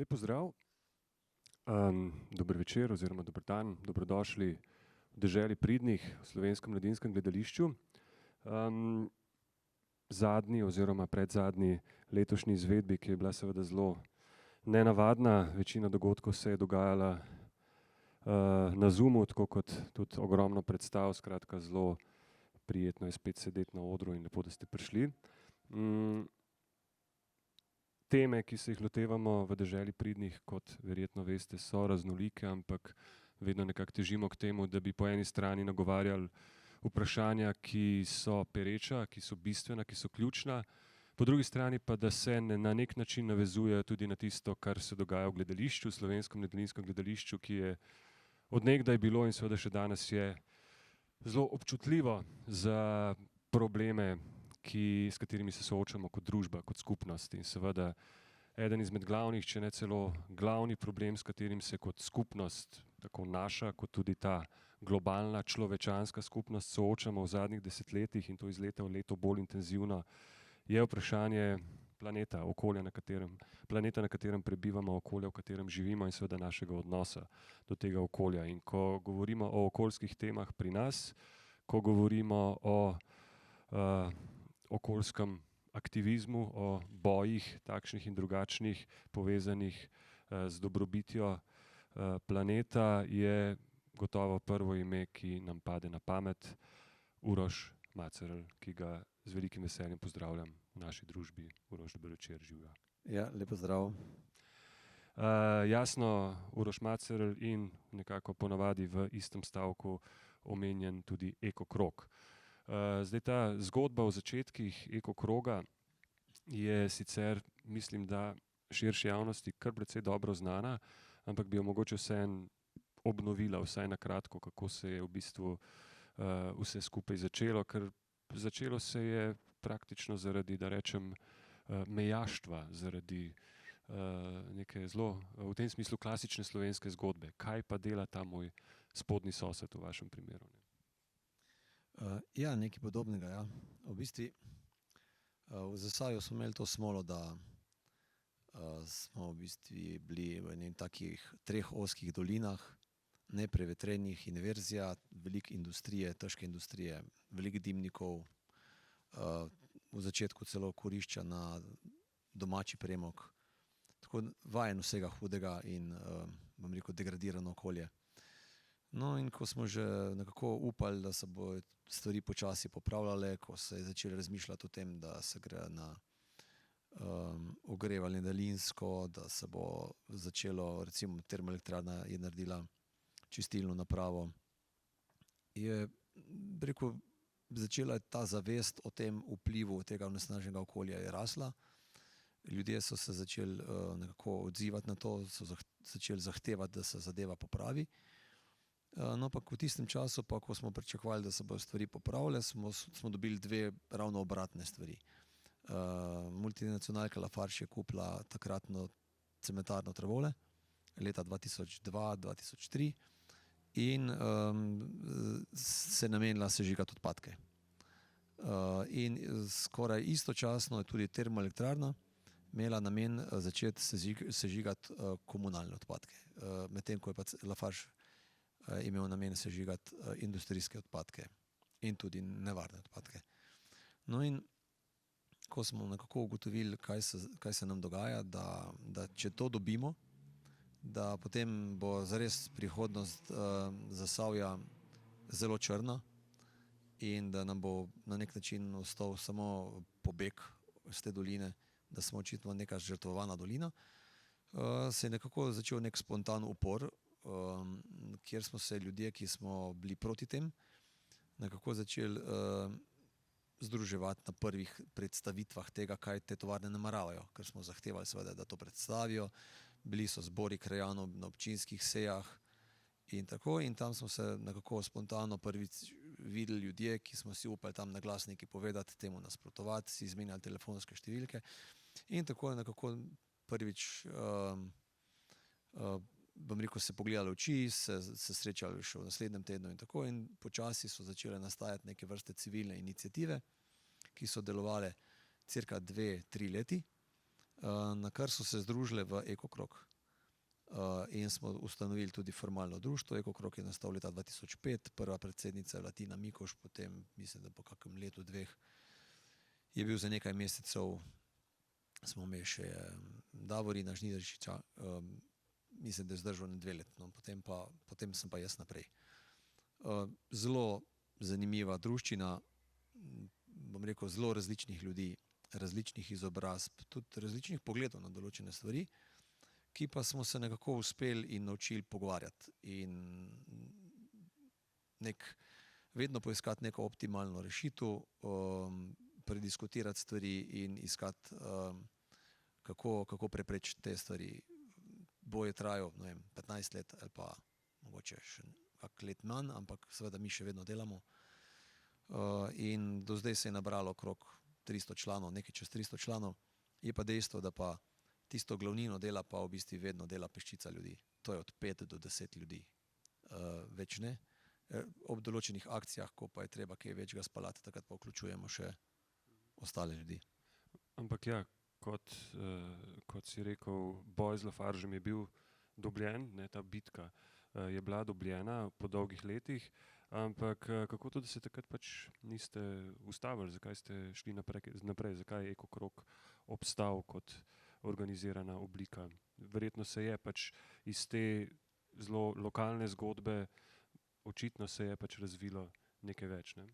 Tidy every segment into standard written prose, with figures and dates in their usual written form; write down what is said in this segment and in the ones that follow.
Lep pozdrav, dober večer oziroma dober dan, dobrodošli v deželi pridnih v Slovenskem mladinskem gledališču. Zadnji oziroma predzadnji letošnji izvedbi, ki je bila seveda zelo nenavadna, večina dogodkov se je dogajala na Zoomu, tako kot tudi ogromno predstav, skratka zelo prijetno je spet sedeti na odru in lepo, da ste prišli. Teme, ki se jih lotevamo v deželi pridnih, kot verjetno veste, so raznolike, ampak vedno nekako težimo k temu, da bi po eni strani nagovarjali vprašanja, ki so pereča, ki so bistvena, ki so ključna, po drugi strani pa, da se na nek način navezuje tudi na tisto, kar se dogaja v gledališču, Slovenskem mladinskem gledališču, ki je od nekdaj bilo in seveda še danes je zelo občutljivo za probleme, s katerimi se soočamo kot družba, kot skupnost. In seveda eden izmed glavnih, če ne celo glavni problem, s katerim se kot skupnost, tako naša, kot tudi ta globalna človečanska skupnost soočamo v zadnjih desetletjih in to iz leta v leto bolj intenzivno, je vprašanje planeta, okolja, planeta, na katerem prebivamo, okolja, v katerem živimo in seveda našega odnosa do tega okolja. In ko govorimo o okoljskih temah pri nas, ko govorimo o okoljskem aktivizmu, o bojih takšnih in drugačnih, povezanih z dobrobitjo planeta, je gotovo prvo ime, ki nam pade na pamet, Uroš Macerl, ki ga z velikim veseljem pozdravljam v naši družbi. Uroš, dober večer, živjo. Ja, lep pozdrav. Jasno, Uroš Macerl in nekako ponavadi v istem stavku omenjen tudi Eko krog. Zdaj ta zgodba o začetkih Eko kroga je sicer, mislim, da širši javnosti kar precej dobro znana, ampak bi jo mogoče vseeno obnovila, vsaj na kratko, kako se je v bistvu vse skupaj začelo, ker začelo se je praktično zaradi, da rečem, mejaštva, zaradi neke zelo, v tem smislu klasične slovenske zgodbe. Kaj pa dela ta moj spodnji sosed v vašem primeru? Ja, nekaj podobnega, ja. V bistvu v Zasavju smo imeli to smolo, da smo v bistvu bili v enih takih treh ozkih dolinah, neprevetrenih, inverzija, veliko industrije, težke industrije, veliko dimnikov, v začetku celo kurišča na domači premog, tako vajen vsega hudega in, bom rekel, degradirano okolje. No, in ko smo že nekako upali, da se bo stvari počasi popravljale, ko se je začelo razmišljati o tem, da se gre na ogrevanje daljinsko, da se bo začelo, recimo termoelektrarna je naredila čistilno napravo, je, bi rekel, začela ta zavest o tem vplivu tega onesnaženega okolja je rasla. Ljudje so se začeli nekako odzivati na to, so začeli zahtevati, da se zadeva popravi. No, pa v tistem času, pa ko smo pričakovali, da se bodo stvari popravile, smo dobili dve ravno obratne stvari. Multinacionalka Lafarge je kupila takratno cementarno Travole leta 2002-2003 in se namenila sežigati odpadke. In skoraj istočasno je tudi termoelektrarna imela namen začeti sežigati komunalne odpadke, medtem ko je pa Lafarge imel namen sežigati industrijske odpadke in tudi nevarne odpadke. No, in ko smo nekako ugotovili, kaj se nam dogaja, da če to dobimo, da potem bo zares prihodnost Zasavja zelo črna in da nam bo na nek način ostal samo pobeg iz te doline, da smo očitno neka žrtvovana dolina, se je nekako začel nek spontan upor, kjer smo se ljudje, ki smo bili proti tem, nekako začeli združevati na prvih predstavitvah tega, kaj te tovarne nameravajo, ker smo zahtevali seveda, da to predstavijo. Bili so zbori krajanov na občinskih sejah in tako, in tam smo se nekako spontano prvič videli ljudje, ki smo si upali tam na glas nekaj povedati, temu nasprotovati, si izmenjali telefonske številke in tako je nekako prvič bom rekel, se pogledali v oči, se srečali še v naslednjem tednu in tako, in počasi so začele nastajati neke vrste civilne iniciative, ki so delovale cirka 2-3 leti, na kar so se združile v Eko krog. in smo ustanovili tudi formalno društvo. Ekokrog je nastal leta 2005, prva predsednica je bila Tina Mikoš, potem mislim, da po kakem letu, dveh je bil za nekaj mesecev, smo imeli še Davorina Žnidaršiča, mislim, da je zdržal na 2 leti, no, potem sem pa jaz naprej. Zelo zanimiva druščina, bom rekel, zelo različnih ljudi, različnih izobrazb, tudi različnih pogledov na določene stvari, ki pa smo se nekako uspeli in naučili pogovarjati in vedno poiskati neko optimalno rešitev, prediskutirati stvari in iskati, kako preprečiti te stvari. Boj je trajal, ne vem, 15 let ali pa mogoče še kak let manj, ampak seveda mi še vedno delamo. In do zdaj se je nabralo okrog 300 članov, nekaj čez 300 članov. Je pa dejstvo, da pa tisto glavnino dela pa v bistvu vedno dela peščica ljudi. To je od 5 do 10 ljudi. Več ne. Ob določenih akcijah, ko pa je treba kaj večjega spalati, takrat pa vključujemo še ostale ljudi. Ampak ja, kot si rekel, boj z Lafargem je bil dobljen, ne, ta bitka je bila dobljena po dolgih letih, ampak kako to, da se takrat pač niste ustavili, zakaj ste šli naprej, zakaj je Ekokrog obstal kot organizirana oblika? Verjetno se je pač iz te zelo lokalne zgodbe, očitno se je pač razvilo nekaj več, ne?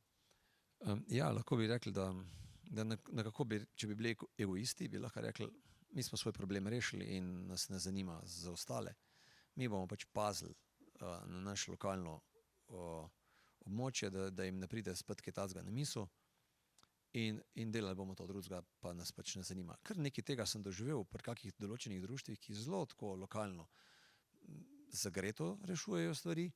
Ja, lahko bi rekli, da nekako če bi bili egoisti, bi lahko rekli, mi smo svoj problem rešili in nas ne zanima za ostale. Mi bomo pač pazili na naše lokalno območje, da jim ne pride spet kaj takega na misel in delali bomo to drugega, pa nas pač ne zanima. Kar nekaj tega sem doživel pri kakih določenih društvih, ki zelo tako lokalno zagreto rešujejo stvari,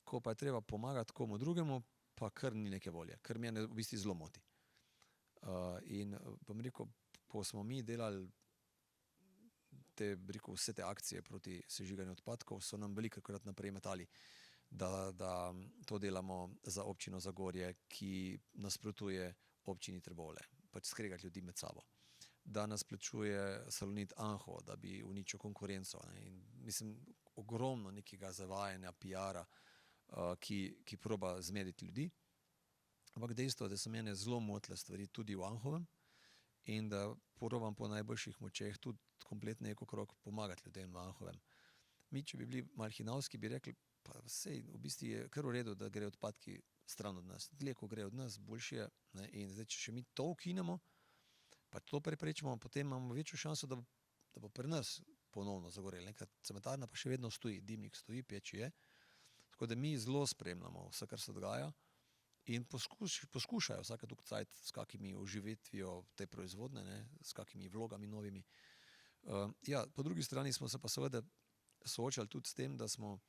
ko pa je treba pomagati komu drugemu, pa kar ni neke volje, kar mene v bistvu zelo moti. In bom rekel, ko smo mi delali vse te akcije proti sežiganju odpadkov, so nam velikokrat naprej metali, da to delamo za občino Zagorje, ki nasprotuje občini Trbovlje, pač skregati ljudi med sabo. Da nas plačuje Salonit Anhovo, da bi uničil konkurenco. In mislim, ogromno nekega zavajanja, PR-a, ki proba zmediti ljudi. Ampak dejstvo, da so mene zelo motile stvari tudi v Anhovem in da probam po najboljših močeh tudi kompletno Ekokrog pomagati ljudem v Anhovem. Mi, če bi bili malo hinavski, bi rekli, pa sej v bistvu je kar v redu, da gre odpadki stran od nas. Dlje, ko gre od nas, boljše je. Ne? In zdaj, če še mi to ukinemo, pa to preprečimo, potem imamo večjo šanso, da bo pri nas ponovno zagorelo. Ker cementarna pa še vedno stoji, dimnik stoji, peč je. Tako da mi zelo spremljamo vse, kar se dogaja in poskušajo vsake toliko cajt s kakimi oživetvijo te proizvodne, ne, s kakimi vlogami novimi. Ja, po drugi strani smo se pa seveda soočali tudi s tem, da smo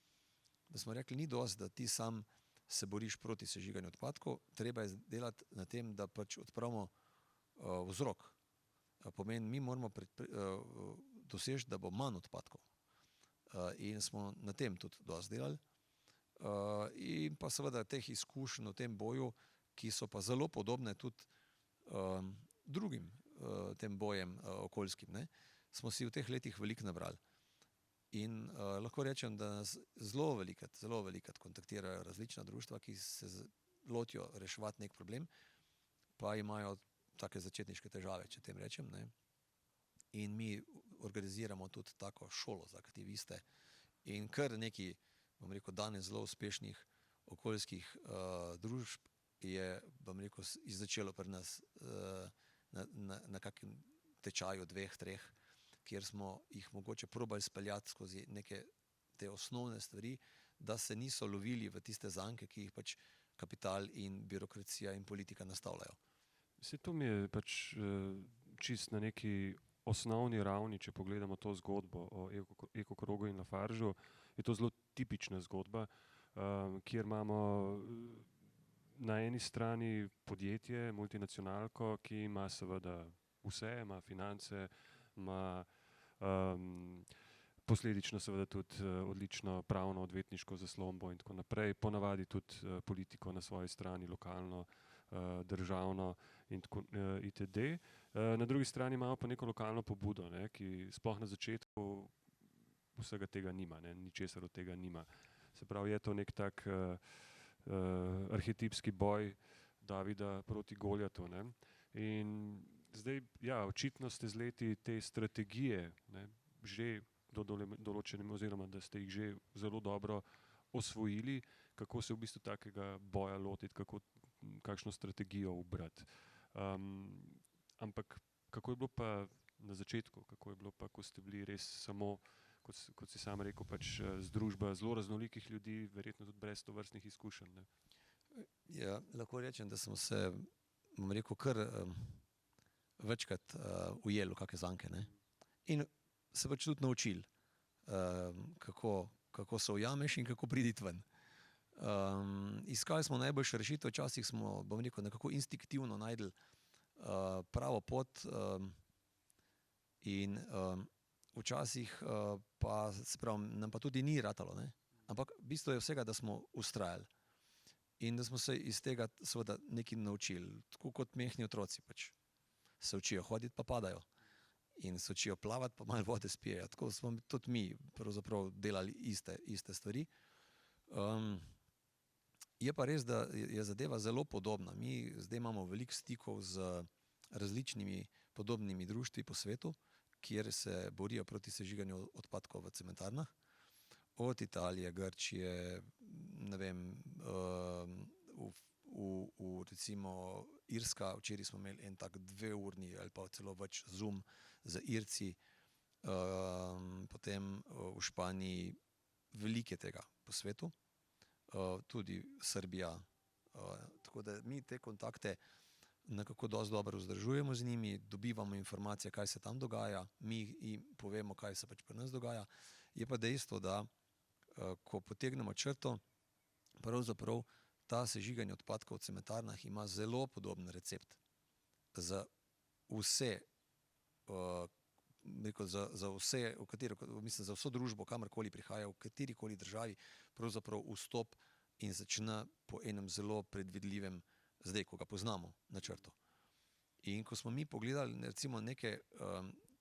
rekli, ni dosti, da ti sam se boriš proti sežiganju odpadkov, treba je delati na tem, da pač odpravimo vzrok. Pomeni, mi moramo doseči, da bo manj odpadkov. In smo na tem tudi dosti delali. In pa seveda teh izkušenj v tem boju, ki so pa zelo podobne tudi drugim tem bojem okoljskim, ne, smo si v teh letih veliko nabrali. In lahko rečem, da nas zelo velikokrat kontaktirajo različna društva, ki se lotijo reševati nek problem, pa imajo take začetniške težave, če tem rečem, ne. In mi organiziramo tudi tako šolo za aktiviste in kar nekaj, bom rekel, danes zelo uspešnih okoljskih družb je, bom rekel, začelo pri nas na kakem tečaju 2, 3, kjer smo jih mogoče probali speljati skozi neke te osnovne stvari, da se niso lovili v tiste zanke, ki jih pač kapital in birokracija in politika nastavljajo. Saj to mi je pač čist na neki osnovni ravni, če pogledamo to zgodbo o Ekokrogu in Lafargeu, je to zelo tipična zgodba, kjer imamo na eni strani podjetje, multinacionalko, ki ima seveda vse, ima finance, ima posledično seveda tudi odlično pravno odvetniško zaslombo in tako naprej, ponavadi tudi politiko na svoji strani, lokalno, državno in tako itd. Na drugi strani imamo pa neko lokalno pobudo, ne, ki sploh na začetku vsega tega nima, ne, ničesar od tega nima. Se pravi, je to nek tak arhetipski boj Davida proti Goljatu. Ne. In zdaj, ja, očitno ste z leti te strategije, ne, že do določenem, oziroma da ste jih že zelo dobro osvojili, kako se v bistvu takega boja lotiti, kakšno strategijo ubrati. Ampak kako je bilo pa na začetku, kako je bilo pa, ko ste bili res samo, kot si sam rekel, pač združba zelo raznolikih ljudi, verjetno tudi brez tovrstnih izkušenj. Ne? Ja, lahko rečem, da smo se, bom rekel, kar večkrat ujeli v kakšne zanke. Ne? In se pač tudi naučili, kako se ujameš in kako priditi ven. Iskali smo najboljše rešitve, včasih smo, bom rekel, nekako instinktivno našli pravo pot in včasih pa, se pravi, nam pa tudi ni ratalo, ne? Ampak bistvo je vsega, da smo ustrajali in da smo se iz tega seveda nekaj naučili, tako kot mehni otroci pač. Se učijo hoditi, pa padajo. In se učijo plavati, pa malo vode spijejo. Tako smo tudi mi pravzaprav delali iste stvari. Je pa res, da je zadeva zelo podobna. Mi zdaj imamo veliko stikov z različnimi podobnimi društvi po svetu, kjer se borijo proti sežiganju odpadkov v cementarnah. Od Italije, Grčije, ne vem, recimo Irska, včeraj smo imeli en tak 2-urni ali pa celo več Zoom z Irci, potem v Španiji, veliko je tega po svetu, tudi Srbija, tako da mi te kontakte nekako dosti dobro vzdržujemo z njimi, dobivamo informacije, kaj se tam dogaja, mi jim povemo, kaj se pač pri nas dogaja. Je pa dejstvo, da ko potegnemo črto, pravzaprav ta sežiganje odpadkov v cementarnah ima zelo podoben recept za vse, za vse, mislim, za vso družbo, kamorkoli prihaja, v katerikoli državi, pravzaprav vstop in začne po enem zelo predvidljivem, zdaj, ko ga poznamo, načrtu. In ko smo mi pogledali recimo neke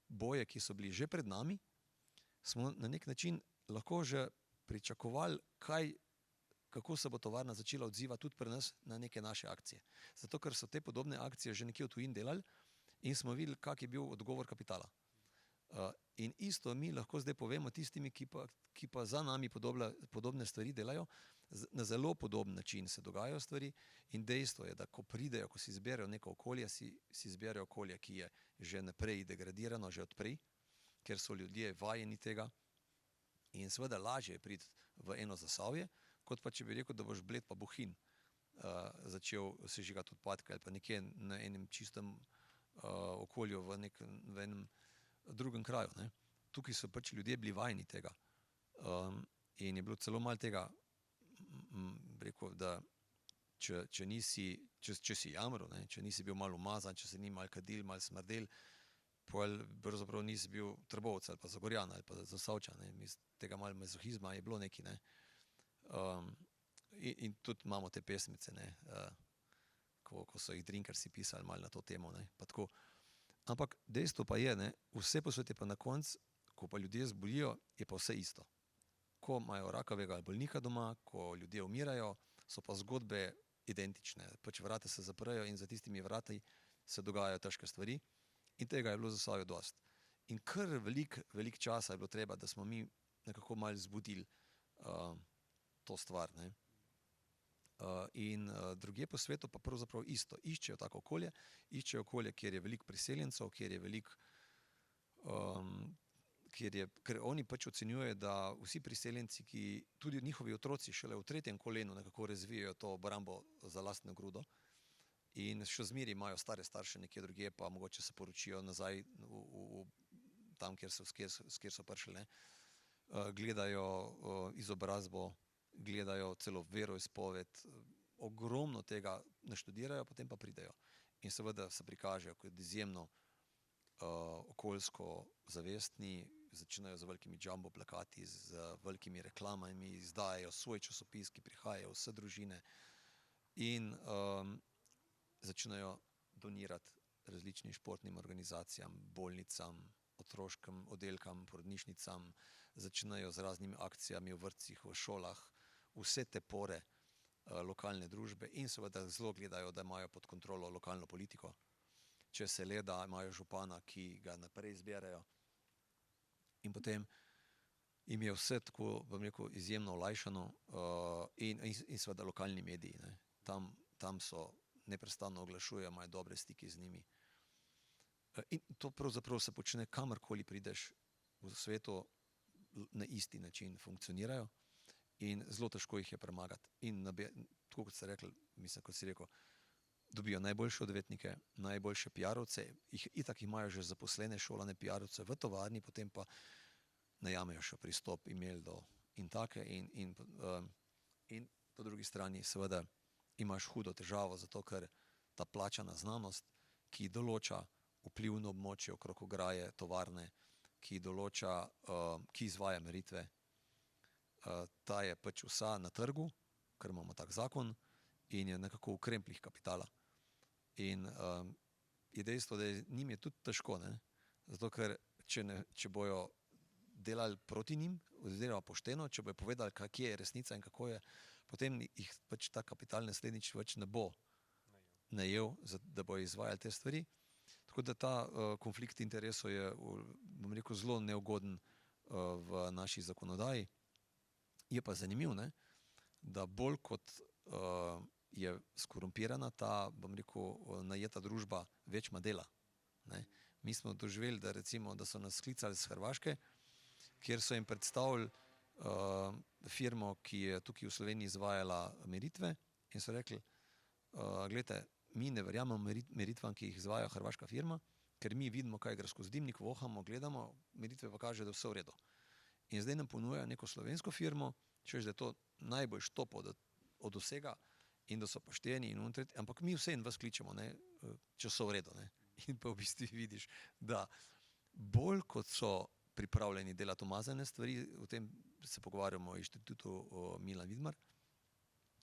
boje, ki so bili že pred nami, smo na nek način lahko že pričakovali, kako se bo tovarna začela odzivati tudi pri nas na neke naše akcije. Zato, ker so te podobne akcije že nekje v tujini delali in smo videli, kak je bil odgovor kapitala. In isto mi lahko zdaj povemo tistimi, ki pa za nami podobne stvari delajo, na zelo podoben način se dogajajo stvari in dejstvo je, da ko pridejo, ko si izberejo neko okolje, si izberejo okolje, ki je že naprej degradirano, že odprej, ker so ljudje vajeni tega in seveda lažje je priti v eno Zasavje, kot pa če bi rekel, da boš Bled pa Bohinj začel sežigati odpadke ali pa nekje na enem čistem okolju v enem drugem kraju. Ne. Tukaj so pač ljudje bili vajeni tega in je bilo celo malo tega, rekel, da če si jamro, ne, če nisi bil malo umazan, če si ni malo kadil, malo smrdel, pravzaprav nisi bil Trbovec ali pa Zagorjan ali pa Zasavčan. Tega malo mazohizma je bilo neki. Ne. In tudi imamo te pesmice, ne, ko so jih Drinkersi pisali malo na to temo. Ne, pa tako. Ampak dejstvo pa je, ne, vse posvet je pa na koncu, ko pa ljudje zbolijo, je pa vse isto. Ko imajo rakavega bolnika doma, ko ljudje umirajo, so pa zgodbe identične. Pač vrata se zaprejo in za tistimi vrati se dogajajo težke stvari in tega je bilo v Zasavju dosti. In kar veliko časa je bilo treba, da smo mi nekako malo zbudili to stvar. Ne. In drugje po svetu pa pravzaprav isto. Iščejo tako okolje, iščejo okolje, kjer je veliko priseljencev, kjer je veliko, ker oni pač ocenjujejo, da vsi priseljenci, ki tudi njihovi otroci šele v 3. kolenu nekako razvijajo to obrambo za lastno grudo in še zmeraj imajo stare starše nekje drugje, pa mogoče se poročijo nazaj tam, kjer so prišli, ne. Gledajo izobrazbo, gledajo celo veroizpoved, ogromno tega naštudirajo, potem pa pridejo. In seveda se prikažejo kot izjemno okoljsko zavestni, začnejo z velikimi jumbo plakati, z velikimi reklamami, izdajajo svoj časopis, ki prihajajo vse družine in začnejo donirati različnim športnim organizacijam, bolnicam, otroškim oddelkam, porodnišnicam, začnejo z raznimi akcijami v vrtcih, v šolah, vse te pore lokalne družbe in seveda zelo gledajo, da imajo pod kontrolo lokalno politiko. Če se le da, imajo župana, ki ga naprej zberajo in potem jim je vse tako, bom rekel, izjemno olajšano in seveda lokalni mediji, ne. Tam so neprestano oglašujejo, imajo dobre stike z njimi. In to pravzaprav se počne, kamorkoli prideš v svetu, na isti način funkcionirajo in zelo težko jih je premagati. In tako kot ste rekli, mislim, kot si rekel, dobijo najboljše odvetnike, najboljše PR-ovce, itak imajo že zaposlene šolane PR-ovce v tovarni, potem pa najamejo še pristop, e-mail in take in po drugi strani seveda imaš hudo težavo, zato ker ta plačana znanost, ki določa vplivno območje okrog ograje tovarne, ki izvaja meritve, ta je pač vsa na trgu, ker imamo tak zakon in je nekako v krempljih kapitala. In je dejstvo, da njim je tudi težko, ne? Zato ker če bojo delali proti njim, oziroma pošteno, če bojo povedali, kje je resnica in kako je, potem jih pač ta kapital naslednjič več ne bo najel, da bojo izvajali te stvari. Tako da ta konflikt interesov je, bom rekel, zelo neugoden v naši zakonodaji. Je pa zanimiv, ne, da bolj kot je skorumpirana ta, bom rekel, najeta družba, več ima dela. Ne. Mi smo doživeli, da so nas sklicali z Hrvaške, kjer so jim predstavili firmo, ki je tukaj v Sloveniji izvajala meritve in so rekli, glejte, mi ne verjamemo meritvam, ki jih izvaja hrvaška firma, ker mi vidimo, kaj gre skozi dimnik, vohamo, gledamo, meritve pa kaže, da je vse v redu. In zdaj nam ponujajo neko slovensko firmo, češ, da je to najbolj štop od vsega in da so pošteni, ampak mi vseeno vas kličemo, ne, če so v redu. Ne. In pa v bistvu vidiš, da bolj kot so pripravljeni delati umazane stvari, o tem se pogovarjamo o inštitutu Milan Vidmar,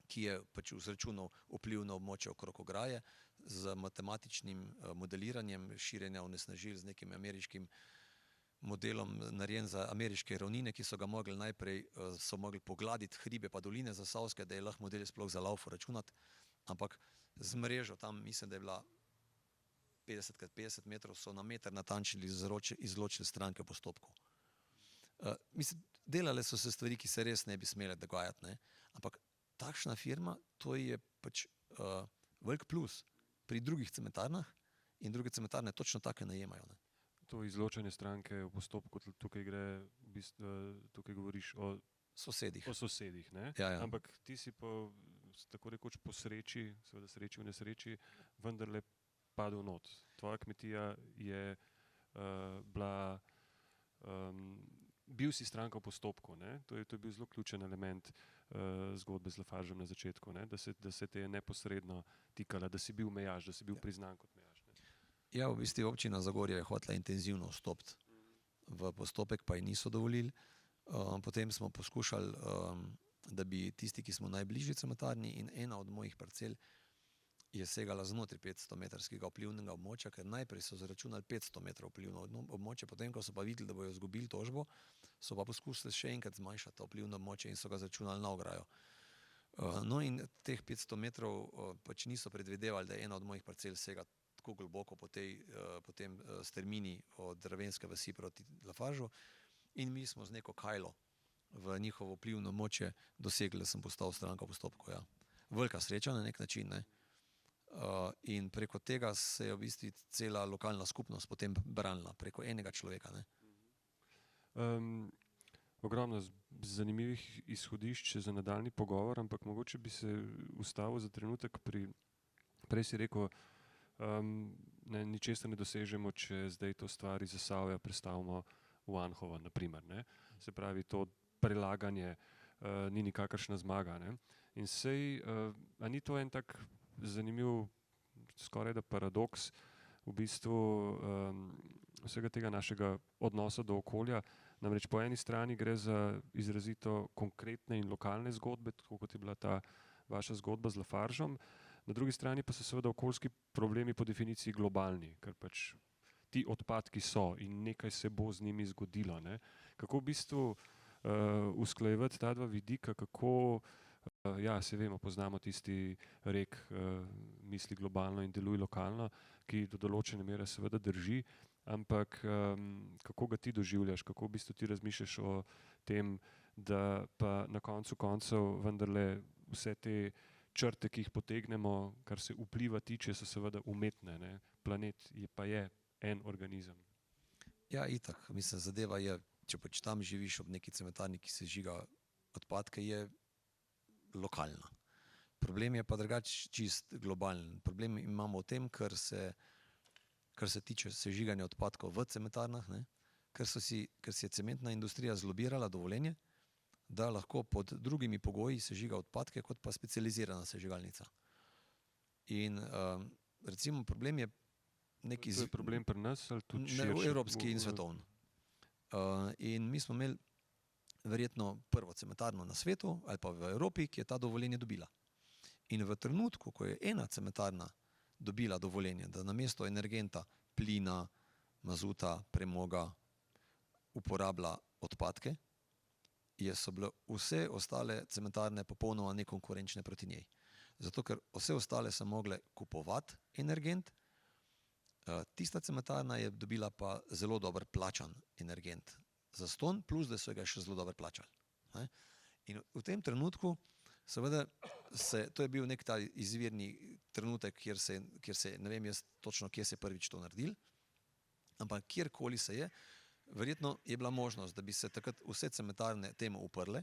ki je pač izračunal vpliv na območje okrog ograje z matematičnim modeliranjem širjenja onesnažil z nekim ameriškim modelom narejen za ameriške ravnine, ki so ga mogli najprej pogladiti hribe pa doline zasavske, da je lahko model sploh za laufo računati, ampak z mrežo tam, mislim, da je bila 50x50 metrov, so na meter natančili izločili stranke postopkov. Mislim, delale so se stvari, ki se res ne bi smele dogajati, ne, ampak takšna firma, to je pač velik plus pri drugih cementarnah in druge cementarne točno take najemajo. Ne. To izločanje stranke v postopku, tukaj govoriš o sosedih. O sosedih, ne? Ja, ja. Ampak ti si pa tako rekoč po sreči, seveda sreči v nesreči, vendarle padel not. Tvoja kmetija je bila, bil si stranka v postopku, ne? To je bil zelo ključen element zgodbe z Lafargem na začetku, ne? Da se te je neposredno tikala, da si bil mejaš, da si bil priznan kot mejaš. Ne? Ja, v bistvu občina Zagorje je hotela intenzivno vstopiti v postopek, pa ji niso dovolili. Potem smo poskušali, da bi tisti, ki smo najbližji cementarni, in ena od mojih parcel je segala znotraj 500-metrskega vplivnega območja, ker najprej so zaračunali 500 metrov vplivno območje, potem, ko so pa videli, da bojo izgubili tožbo, so pa poskusili še enkrat zmanjšati to vplivno območje in so ga zaračunali na ograjo. No in teh 500 metrov pač niso predvidevali, da ena od mojih parcel sega tako globoko po tem strmini od Ravenske vasi proti Lafargu in mi smo z neko kajlo v njihovo vplivno območje dosegli, da sem postal stranka v postopku. Ja. Velika sreča na nek način, ne. In preko tega se je v bistvu cela lokalna skupnost potem branila, preko enega človeka. Ne. Ogromno zanimivih izhodišč za nadaljni pogovor, ampak mogoče bi se ustavil za trenutek prej si rekel, ničesar ne dosežemo, če zdaj to stvar iz Zasavja prestavimo v Anhovo, naprimer, ne. Se pravi, to prelaganje ni nikakršna zmaga, ne. In sej, a ni to en tak zanimiv, skoraj da paradoks v bistvu vsega tega našega odnosa do okolja. Namreč po eni strani gre za izrazito konkretne in lokalne zgodbe, tako kot je bila ta vaša zgodba z Lafargom, na drugi strani pa so seveda okoljski problemi po definiciji globalni, ker pač ti odpadki so in nekaj se bo z njimi zgodilo. Ne? Kako v bistvu usklajevati ta dva vidika, kako, ja, se vemo, poznamo tisti rek, misli globalno in deluj lokalno, ki do določene mere seveda drži, ampak kako ga ti doživljaš, kako v bistvu ti razmišljaš o tem, da pa na koncu koncev vendarle vse te črte, ki jih potegnemo, kar se vpliva tiče, so seveda umetne. Ne? Planet pa je en organizem. Ja, itak. Mislim, zadeva je, če pač tam živiš ob neki cementarni, ki se žiga odpadke, je lokalna. Problem je pa drugače čist globalen. Problem imamo v tem, kar se tiče sežiganja odpadkov v cementarnah, ne? Ker si je cementna industrija zlobirala dovoljenje, da lahko pod drugimi pogoji sežiga odpadke, kot pa specializirana sežigalnica. In recimo problem je neki... To je problem pri nas ali tudi širše? Evropski in svetovni. In mi smo imeli verjetno prvo cementarno na svetu ali pa v Evropi, ki je ta dovoljenje dobila. In v trenutku, ko je ena cementarna dobila dovoljenje, da namesto energenta, plina, mazuta, premoga uporablja odpadke, so bile vse ostale cementarne popolnoma nekonkurenčne proti njej. Zato, ker vse ostale so mogle kupovati energent, tista cementarna je dobila pa zelo dober plačan energent zastonj, plus da so ga še zelo dobro plačali. In v tem trenutku, seveda, to je bil nek ta izvirni trenutek, kjer se, ne vem jaz točno, kje se je prvič to naredil, ampak kjerkoli se je, verjetno je bila možnost, da bi se takrat vse cementarne temu uprle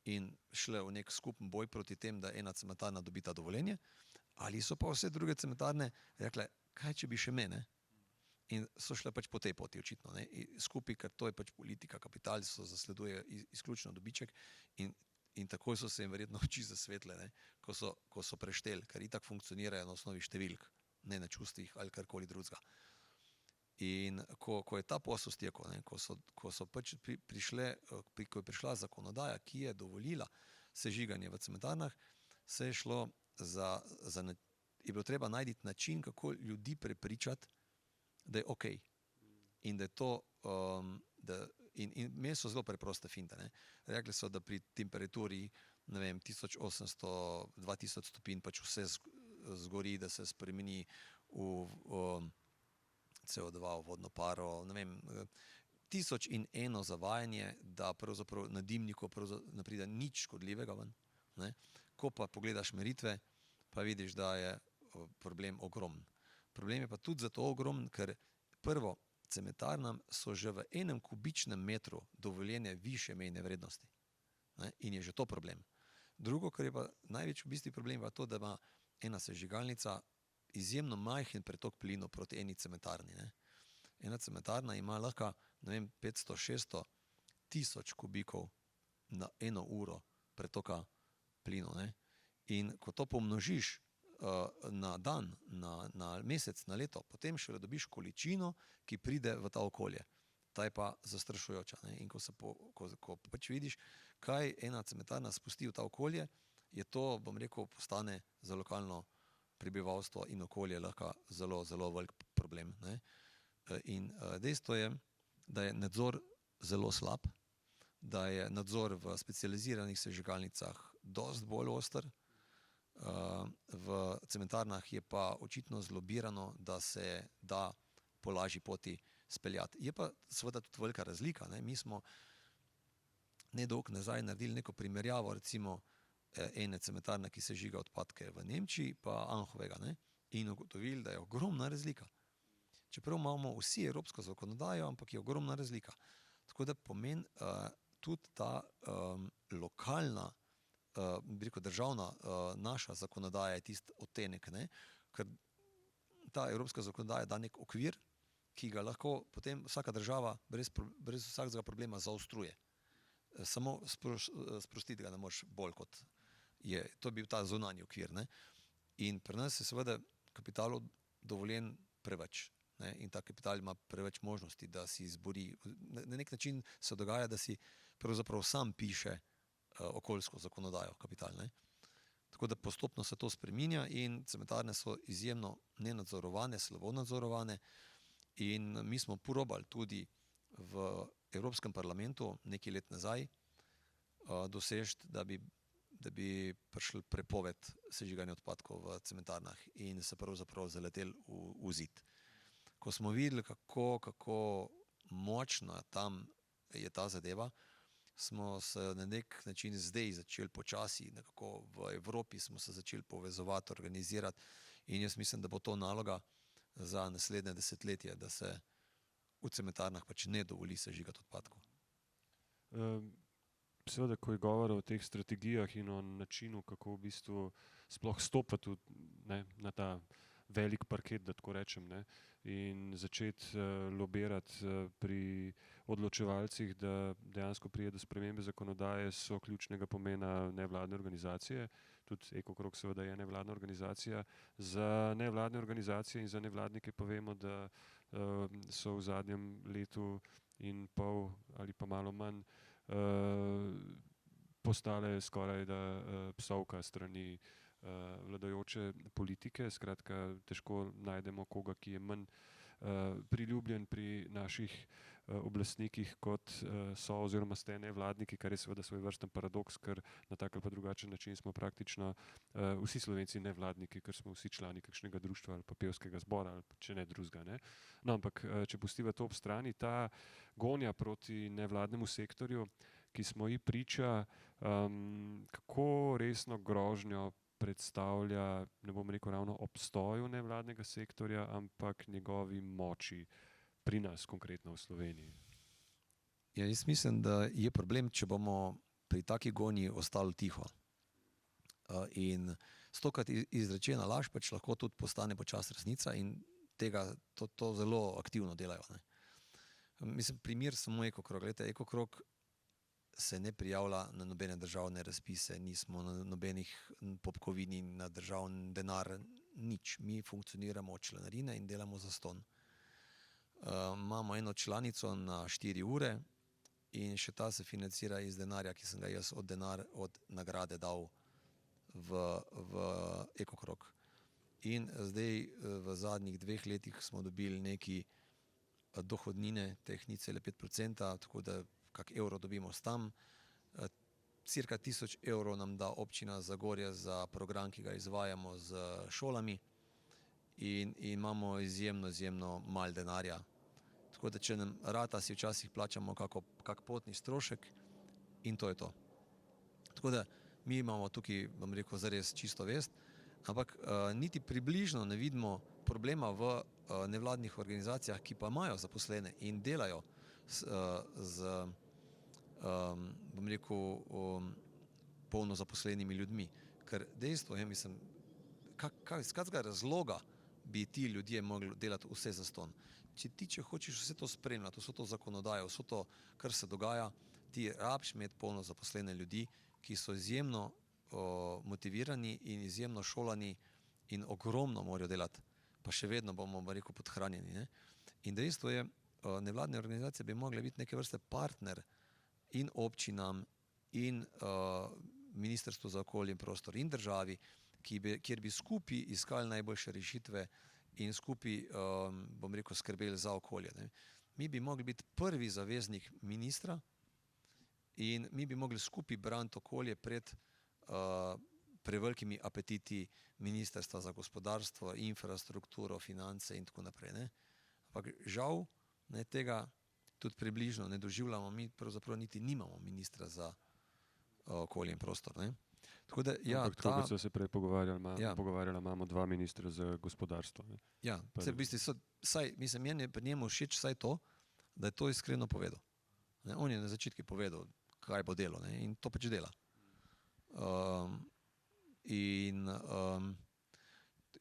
in šle v nek skupen boj proti tem, da ena cementarna dobi ta dovoljenje, ali so pa vse druge cementarne rekle, kaj če bi še mene? In so šle pač po tej poti očitno, ne? Skupaj, ker to je pač politika, kapital so zasleduje izključno dobiček in takoj so se jim verjetno oči zasvetle, ne? Ko so prešteli, ker itak funkcionirajo na osnovi številk, ne na čustvih ali karkoli drugega. In ko je ta posel stekel, ko so pač ko je prišla zakonodaja, ki je dovolila sežiganje v cementarnah, se je šlo je bilo treba najti način, kako ljudi prepričati, da je okej. In da je to, in imeli so zelo preproste finte, ne. Rekli so, da pri temperaturi, ne vem, 1800-2000 stopinj pač vse zgori, da se spremeni v CO2, v vodno paro, ne vem, 1001 zavajanje, da pravzaprav na dimniku ne pride nič škodljivega ven, ne. Ko pa pogledaš meritve, pa vidiš, da je problem ogromen. Problem je pa tudi zato ogromen, ker prvo, cementarnam so že v 1 kubičnem metru dovoljene višje mejne vrednosti, ne, in je že to problem. Drugo, kar je pa največji v bistvu problem, je to, da ima ena sežigalnica izjemno majhen pretok plinov proti eni cementarni, ne. Ena cementarna ima lahko, ne vem, 500-600 tisoč kubikov na 1 uro pretoka plinov, ne. In ko to pomnožiš na dan, na mesec, na leto, potem šele dobiš količino, ki pride v ta okolje. Ta je pa zastrašujoča, ne? In ko pač vidiš, kaj ena cementarna spusti v ta okolje, je to, bom rekel, postane za lokalno prebivalstvo in okolje lahko zelo, zelo velik problem, ne? In dejstvo je, da je nadzor zelo slab, da je nadzor v specializiranih sežigalnicah dosti bolj oster, v cementarnah je pa očitno zlobirano, da se da po lažji poti speljati. Je pa seveda tudi velika razlika, ne? Mi smo nedolgo nazaj naredili neko primerjavo, recimo ene cementarne, ki sežiga odpadke v Nemčiji, pa Anhovega, ne? In ugotovili, da je ogromna razlika. Čeprav imamo vsi evropsko zakonodajo, ampak je ogromna razlika. Tako da pomeni tudi ta lokalna, bi rekel, državna naša zakonodaja je tisti odtenek, ne? Ker ta evropska zakonodaja da nek okvir, ki ga lahko potem vsaka država brez vsakega problema zaostruje. Samo sprostiti ga ne moreš bolj kot je. To je bil ta zunanji okvir, ne? In pri nas je seveda kapitalov dovoljen preveč, ne? In ta kapital ima preveč možnosti, da si izbori. Na nek način se dogaja, da si pravzaprav sam piše okoljsko zakonodajo, kapital, ne. Tako da postopno se to spreminja in cementarne so izjemno nenadzorovane, slabo nadzorovane In mi smo probali tudi v Evropskem parlamentu nekaj let nazaj doseči, da bi prišli prepoved sežiganja odpadkov v cementarnah in se pravzaprav zaleteli v zid. Ko smo videli, kako močna tam je ta zadeva, smo se na nek način zdaj začeli počasi, nekako v Evropi smo se začeli povezovati, organizirati in jaz mislim, da bo to naloga za naslednje desetletje, da se v cementarnah pač ne dovoli sežigati odpadkov. Seveda, ko je govora o teh strategijah in o načinu, kako v bistvu sploh stopati na ta velik parket, da tako rečem, in začeti lobirati pri odločevalcih, da dejansko pride do spremembe zakonodaje, so ključnega pomena nevladne organizacije. Tudi EcoCrog seveda je nevladna organizacija. Za nevladne organizacije in za nevladnike povemo, da so v zadnjem letu in pol ali pa malo manj postale skoraj da psovka strani vladajoče politike. Skratka, težko najdemo koga, ki je manj priljubljen pri naših oblastnikih, kot so oziroma ste nevladniki, kar je seveda svojevrsten paradoks, ker na tak ali pa drugačen način smo praktično vsi Slovenci nevladniki, ker smo vsi člani kakšnega društva ali pa pevskega zbora, ali če ne drugega. No, ampak če pustiva to ob strani, ta gonja proti nevladnemu sektorju, ki smo ji priča, kako resno grožnjo predstavlja, ne bom rekel ravno obstoju nevladnega sektorja, ampak njegovi moči pri nas, konkretno v Sloveniji. Ja, jaz mislim, da je problem, če bomo pri taki gonji ostali tiho. In stokrat izrečena laž pač lahko tudi postane počasi resnica in to zelo aktivno delajo. Mislim, primer samo EcoCrog. Glejte, EcoCrog se ne prijavlja na nobene državne razpise, nismo na nobenih popkovini, na državni denar, nič. Mi funkcioniramo od članarine in delamo zastonj. Imamo eno članico na 4 ure in še ta se financira iz denarja, ki sem ga jaz od nagrade dal v EcoCrog. In zdaj v zadnjih 2 letih smo dobili neki dohodnine, teh 0,5%, tako da kak evro dobimo s tam. Cirka 1000 evrov nam da občina Zagorje za program, ki ga izvajamo z šolami in imamo izjemno malo denarja. Tako da če nam rata, si včasih plačamo kak potni strošek in to je to. Tako da mi imamo tukaj, bom rekel, zares čisto vest, ampak niti približno ne vidimo problema v nevladnih organizacijah, ki pa imajo zaposlene in delajo bom rekel, polno zaposlenimi ljudmi. Ker dejstvo je, mislim, iz kakega razloga bi ti ljudje mogli delati vse zastonj. Če hočeš vse to spremljati, vso to zakonodajo, vso to, kar se dogaja, ti rabiš imeti polno zaposlene ljudi, ki so izjemno motivirani in izjemno šolani in ogromno morajo delati, pa še vedno bomo, bom rekel, podhranjeni. In dejstvo je, nevladne organizacije bi mogle biti neke vrste partner in občinam in Ministrstvu za okolje in prostor in državi, kjer bi skupaj iskali najboljše rešitve in skupaj, bom rekel, skrbeli za okolje. Mi bi mogli biti prvi zaveznik ministra in mi bi mogli skupaj braniti okolje pred prevelikimi apetiti Ministrstva za gospodarstvo, infrastrukturo, finance in tako naprej. Ampak žal tega tudi približno ne doživljamo, mi pravzaprav niti nimamo ministra za okolje in prostor. Tako da, ja, tako kot so se prej pogovarjali, imamo 2 ministra za gospodarstvo. Ja, v bistvu mislim, meni je pri njemu všeč vsaj to, da je to iskreno povedal. On je na začetku povedal, kaj bo delo, in to pač dela. In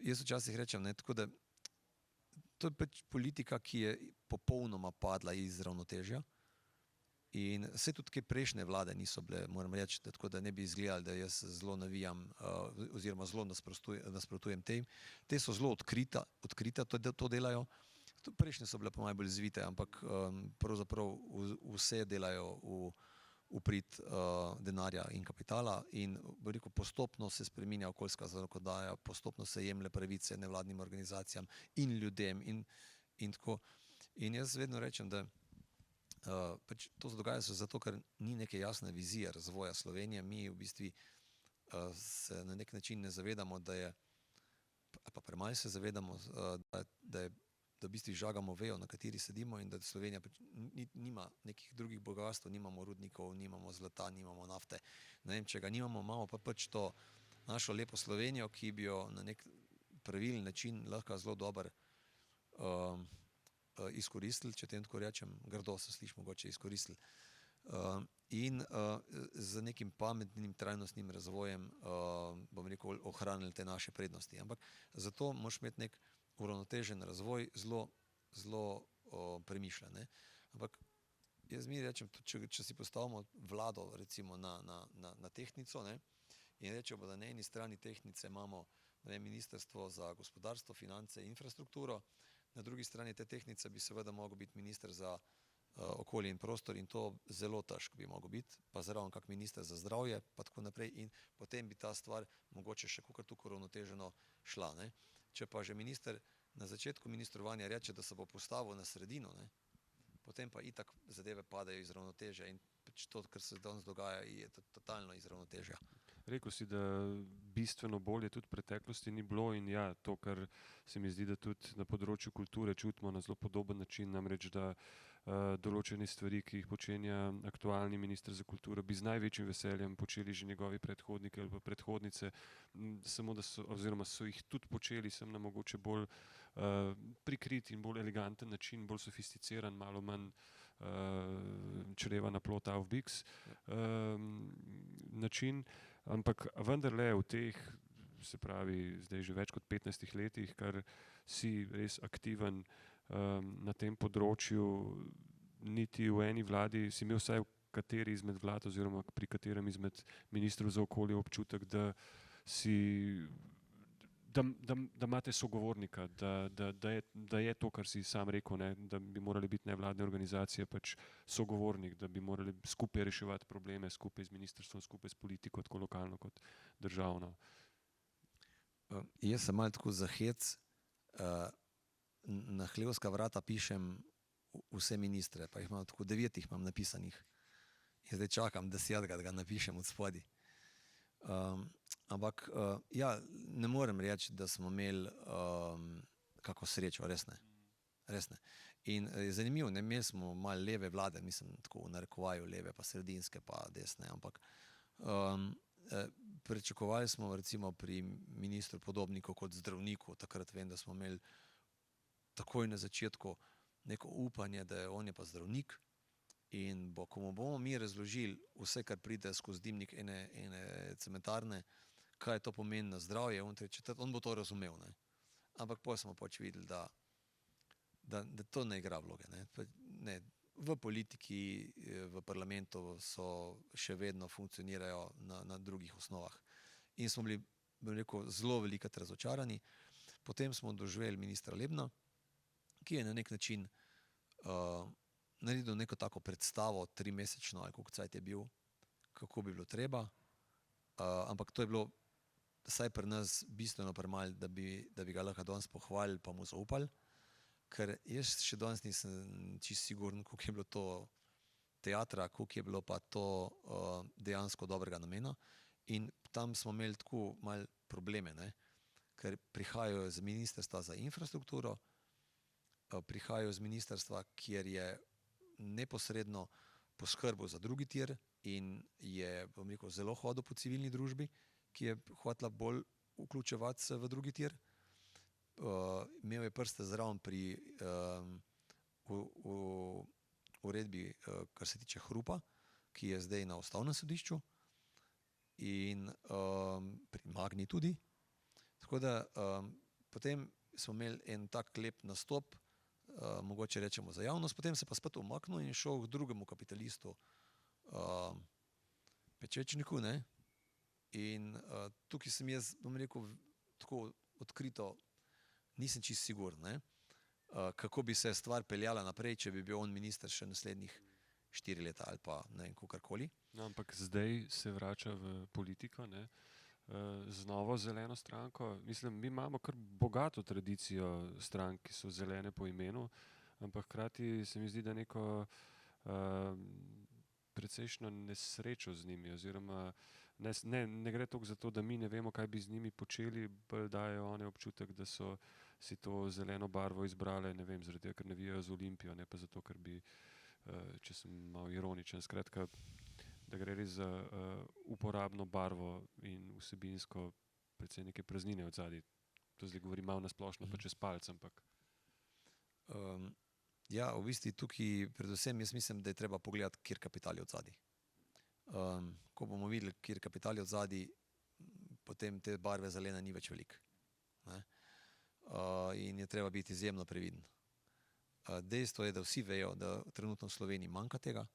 jaz včasih rečem, tako da to je pač politika, ki je popolnoma padla iz ravnotežja in vse tudi kaj prejšnje vlade niso bile, moram reči, tako da ne bi izgledali, da jaz zelo navijam oziroma zelo nasprotujem tem. Te so zelo odkrita to delajo, prejšnje so bile pa malo bolj zvite, ampak pravzaprav vse delajo v prid denarja in kapitala in rekel, postopno se spreminja okoljska zakonodaja, postopno se jemlje pravice nevladnim organizacijam in ljudem in tako. In jaz vedno rečem, da pač to se dogaja zato, ker ni neke jasne vizije razvoja Slovenije. Mi v bistvu se na nek način ne zavedamo, da je, pa premalo se zavedamo, da v bistvu žagamo vejo, na kateri sedimo, in da Slovenija pač nima nekih drugih bogastev, nimamo rudnikov, nimamo zlata, nimamo nafte, ne vem čega nimamo, imamo pa pač to našo lepo Slovenijo, ki bi jo na nek pravilen način lahko zelo dober izkoristili, če tem tako rečem, grdo se sliši mogoče izkoristili. In z nekim pametnim, trajnostnim razvojem, bom rekel, ohranili te naše prednosti. Ampak zato moraš imeti nek uravnotežen razvoj, zelo premišljen, ne. Ampak jaz mi rečem, če si postavimo vlado recimo na tehtnico, ne, in rečemo, da na eni strani tehtnice imamo, ne vem, Ministrstvo za gospodarstvo, finance, infrastrukturo, na drugi strani te tehtnice bi seveda mogel biti minister za okolje in prostor, in to zelo težko bi mogel biti, pa zraven kak minister za zdravje, pa tako naprej, in potem bi ta stvar mogoče še kakor tukaj uravnoteženo šla, ne. Če pa že minister na začetku ministrovanja reče, da se bo postavil na sredino, ne, potem pa itak zadeve padajo iz ravnotežja, in pač to, kar se danes dogaja, je totalno iz ravnotežja. Rekel si, da bistveno bolje tudi v preteklosti ni bilo, in ja, to, kar se mi zdi, da tudi na področju kulture čutimo na zelo podoben način, namreč da določene stvari, ki jih počenja aktualni minister za kulturo, bi z največjim veseljem počeli že njegovi predhodniki ali pa predhodnice, samo da so, oziroma so jih tudi počeli, sem na mogoče bolj prikrit in bolj eleganten način, bolj sofisticiran, malo manj čreva na plot auf Biks način. Ampak vendarle v teh, se pravi, zdaj že več kot 15 letih, kar si res aktiven na tem področju, niti v eni vladi si imel vsaj v kateri izmed vlad oziroma pri katerem izmed ministrov za okolje občutek, da imate sogovornika, da je to, kar si sam rekel, ne, da bi morali biti nevladne organizacije pač sogovornik, da bi morali skupaj reševati probleme, skupaj z ministrstvom, skupaj s politiko, tako lokalno kot državno. Jaz sem malo tako za hec, na hlevska vrata pišem vse ministre, pa jih imam tako 9 imam napisanih. In zdaj čakam 10, da ga napišem od spodaj. Ampak ja, ne morem reči, da smo imeli kako srečo, res ne. Res ne. In je zanimivo, ne, imeli smo malo leve vlade, mislim tako v narekovaju leve, pa sredinske, pa desne, ampak pričakovali smo recimo pri ministru Podobniku kot zdravniku, takrat vem, da smo imeli takoj na začetku neko upanje, da on je pa zdravnik, in ko mu bomo mi razložili vse, kar pride skozi dimnik ene cementarne, kaj to pomeni na zdravje, on bo to razumel, ne. Ampak potem smo pač videli, da to ne igra vloge, ne. Ne, v politiki, v parlamentu so še vedno funkcionirajo na drugih osnovah. In smo bili, bom rekel, zelo velikokrat razočarani. Potem smo doživeli ministra Lebna, ki je na nek način naredil neko tako predstavo, 3-mesečno, ali koliko cajt je bil, kako bi bilo treba, ampak to je bilo vsaj pri nas bistveno premalo, da bi ga lahko danes pohvalili pa mu zaupali, ker jaz še danes nisem čisto siguren, koliko je bilo to teatra, koliko je bilo pa to dejansko dobrega namena, in tam smo imeli tako malo probleme, ne, ker prihajajo z ministrstva za infrastrukturo, prihajajo z ministrstva, kjer je neposredno poskrbel za drugi tir in je, bom rekel, zelo hodil po civilni družbi, ki je hotela bolj vključevati se v drugi tir. Imel je prste zraven pri uredbi, kar se tiče hrupa, ki je zdaj na ustavnem sodišču, in pri Magni tudi. Tako da potem smo imeli en tak lep nastop, mogoče rečemo za javnost, potem se pa spet umaknil in šel k drugemu kapitalistu, Pečečniku, ne. In tukaj sem jaz, bom rekel, tako odkrito, nisem čisto siguren, ne, kako bi se stvar peljala naprej, če bi bil on minister še naslednjih 4 leta ali pa ne vem, kakorkoli. No, ampak zdaj se vrača v politiko, ne, z Novo zeleno stranko. Mislim, mi imamo kar bogato tradicijo strank, ki so zelene po imenu, ampak hkrati se mi zdi, da neko precejšno nesrečo z njimi, oziroma ne gre toliko za to, da mi ne vemo, kaj bi z njimi počeli, bolj dajo one občutek, da so si to zeleno barvo izbrale, ne vem, zaradi tega, ker navijajo z Olimpijo, ne pa zato, ker bi, če sem malo ironičen, skratka, da gre res za uporabno barvo in vsebinsko predvsem neke praznine od zadaj. To zdaj govorim malo nasplošno, pa čez palec, ampak. Ja, v bistvu tukaj predvsem jaz mislim, da je treba pogledati, kjer kapital je od zadaj. Ko bomo videli, kjer kapital je od zadaj, potem te barve zelene ni več veliko. In je treba biti izjemno previden. Dejstvo je, da vsi vejo, da trenutno v Sloveniji manjka tega.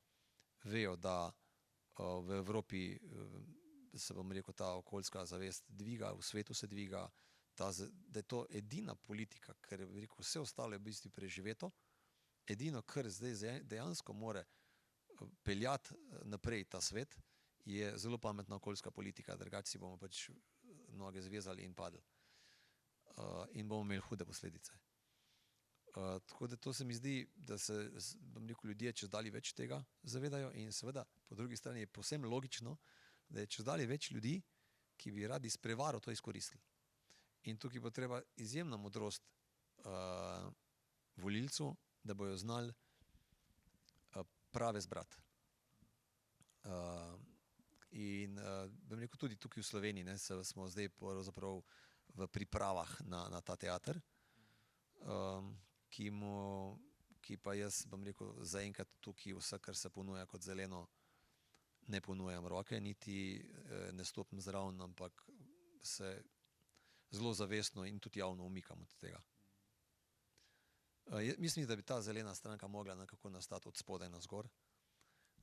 Vejo, da v Evropi se, bom rekel, ta okoljska zavest dviga, v svetu se dviga, da je to edina politika, ker je rekel, vse ostalo je v bistvu preživeto. Edino, kar zdaj dejansko more peljati naprej ta svet, je zelo pametna okoljska politika, drugače si bomo pač noge zvezali in padli. In bomo imeli hude posledice. Tako da to se mi zdi, da se, bom rekel, ljudje čezdalje več tega zavedajo in seveda po drugi strani je povsem logično, da je čezdalje več ljudi, ki bi radi s prevaro to izkoristili. In tukaj bo treba izjemna modrost volilcev, da bojo znali prave zbrati. In bom rekel, tudi tukaj v Sloveniji smo zdaj pravzaprav v pripravah na ta teater, ki pa jaz, bom rekel, zaenkrat tukaj vse, kar se ponuja kot zeleno, ne ponujam roke, niti ne stopim zraven, ampak se zelo zavestno in tudi javno umikam od tega. Mislim, da bi ta zelena stranka mogla nekako nastati od spodaj na zgor,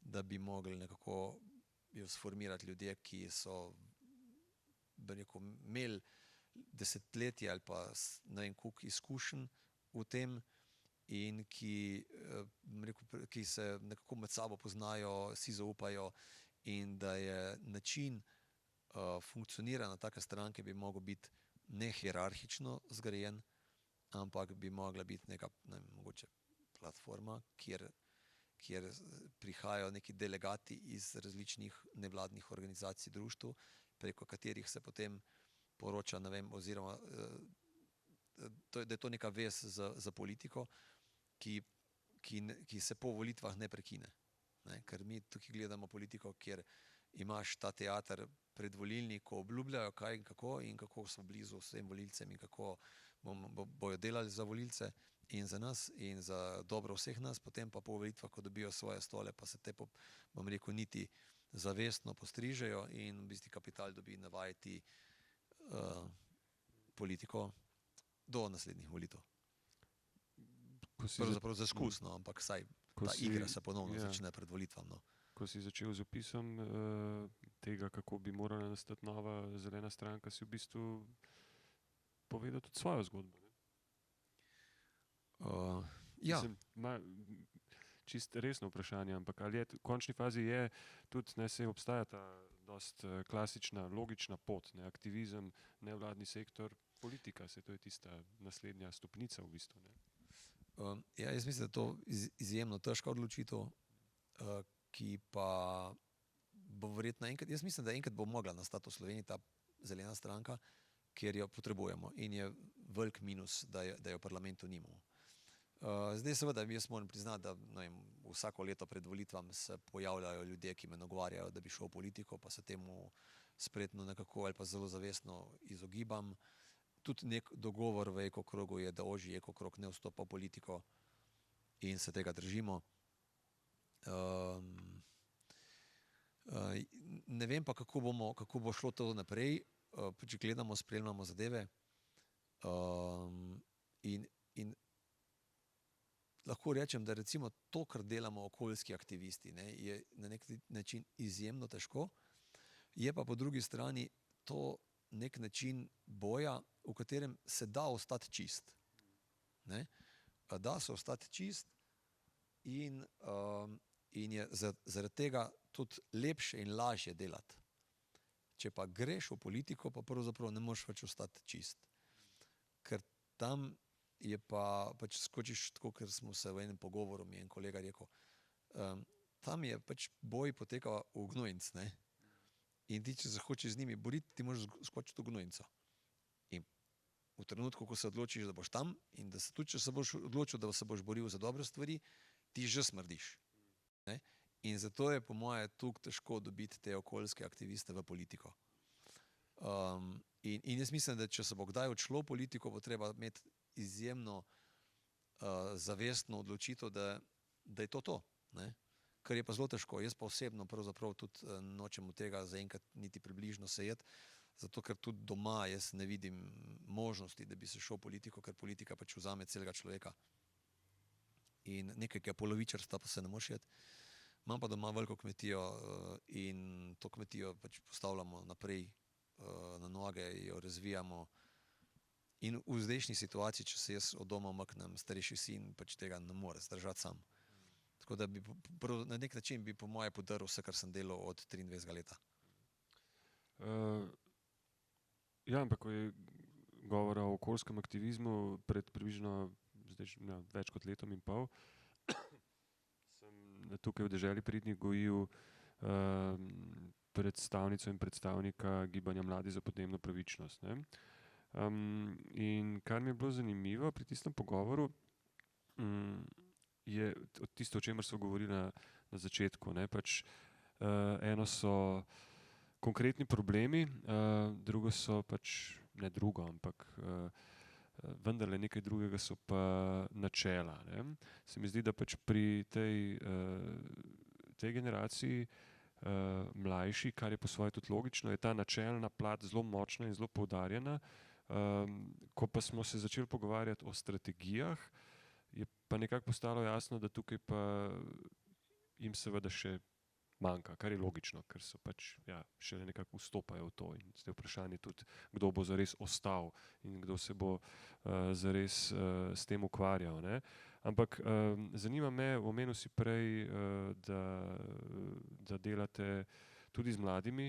da bi mogli nekako jo sformirati ljudje, ki so, bi rekel, imeli desetletje ali pa ne vem koliko izkušenj v tem in ki se nekako med sabo poznajo, si zaupajo in da je način funkcioniranja take stranke bi mogel biti ne hierarhično zgrajen, ampak bi mogla biti neka, ne vem, mogoče platforma, kjer prihajajo neki delegati iz različnih nevladnih organizacij, društev, preko katerih se potem poroča, ne vem, oziroma da je to neka vez za politiko, ki se po volitvah ne prekine. Ker mi tukaj gledamo politiko, kjer imaš ta teater predvolilni, ko obljubljajo kaj in kako so blizu vsem volilcem in kako bojo delali za volilce in za nas in za dobro vseh nas, potem pa po volitvah, ko dobijo svoje stole, pa se te, bom rekel, niti zavestno postrižejo in v bistvu kapital dobi navajati politiko do naslednjih volitev. Pravzaprav zaskusno, ampak saj ta igra se ponovno začne pred volitvami. Ko si začel z opisom tega, kako bi morala nastati nova zelena stranka, si v bistvu povedal tudi svojo zgodbo. Ja. Čisto resno vprašanje, ampak ali je v končni fazi je tudi, se obstaja ta dost klasična, logična pot, aktivizem, nevladni sektor, politika, to je tista naslednja stopnica v bistvu. Ja, jaz mislim, da je to izjemno težka odločitev, ki pa bo verjetno enkrat, jaz mislim, da enkrat bo mogla nastati v Sloveniji ta zelena stranka, ker jo potrebujemo in je velik minus, da jo v parlamentu nimamo. Zdaj seveda jaz moram priznati, da vsako leto pred volitvam se pojavljajo ljudje, ki me nagovarjajo, da bi šel v politiko, pa se temu spretno nekako ali pa zelo zavestno izogibam. Tudi nek dogovor v ekokrogu je, da ožji ekokrog ne vstopa v politiko in se tega držimo. Ne vem pa, kako bo šlo to naprej, če gledamo, spremljamo zadeve in lahko rečem, da recimo to, kar delamo okoljski aktivisti, je na nek način izjemno težko, je pa po drugi strani to nek način boja, v katerem se da ostati čist. Da se ostati čist in je zaradi tega tudi lepše in lažje delati. Če pa greš v politiko, pa pravzaprav ne moreš več ostati čist. Ker tam je pa pač skočiš tako, ker smo se v enem pogovoru, mi je en kolega rekel, tam je pač boj poteka v gnojnic, ne? In ti, če se hočeš z njimi boriti, ti moraš skočiti v gnojnico. In v trenutku, ko se odločiš, da boš tam in da se tudi, če se boš odločil, da se boš boril za dobre stvari, ti že smrdiš. Ne? In zato je po moje tukaj težko dobiti te okoljske aktiviste v politiko. In jaz mislim, da če se bo kdaj odšlo v politiko, bo treba imeti izjemno zavestno odločitev, da je to. Ne? Kar je pa zelo težko. Jaz pa osebno pravzaprav tudi nočem od tega zaenkrat niti približno sejeti, zato ker tudi doma jaz ne vidim možnosti, da bi se šel v politiko, ker politika pač vzame celega človeka. In nekega polovičarstva pa se ne moreš jeti. Imam pa doma veliko kmetijo in to kmetijo pač postavljamo naprej na noge, jo razvijamo. In v zdajšnji situaciji, če se jaz od doma umaknem, starejši sin pač tega ne more zdržati sam. Tako da bi na nek način bi po moje podaril vse, kar sem delal od 23 leta. Ja, ampak ko je govora o okoljskem aktivizmu pred približno več kot letom in pol, sem tukaj v deželi Pridnik gojil predstavnico in predstavnika Gibanja Mladi za podnebno pravičnost. Ne? In kar mi je bilo zanimivo pri tistem pogovoru, je tisto, o čemer so govorili na začetku. Ne? Pač, eno so konkretni problemi, drugo so pač, ne drugo, ampak vendarle nekaj drugega so pa načela. Ne? Se mi zdi, da pač pri tej generaciji mlajši, kar je po svoje tudi logično, je ta načelna plat zelo močna in zelo poudarjena. Ko pa smo se začeli pogovarjati o strategijah, je pa nekako postalo jasno, da tukaj pa jim seveda še manjka, kar je logično, ker so pač še nekako vstopajo v to in zdaj vprašanje tudi, kdo bo zares ostal in kdo se bo zares s tem ukvarjal. Ne? Ampak zanima me, omenil si prej, da delate tudi z mladimi.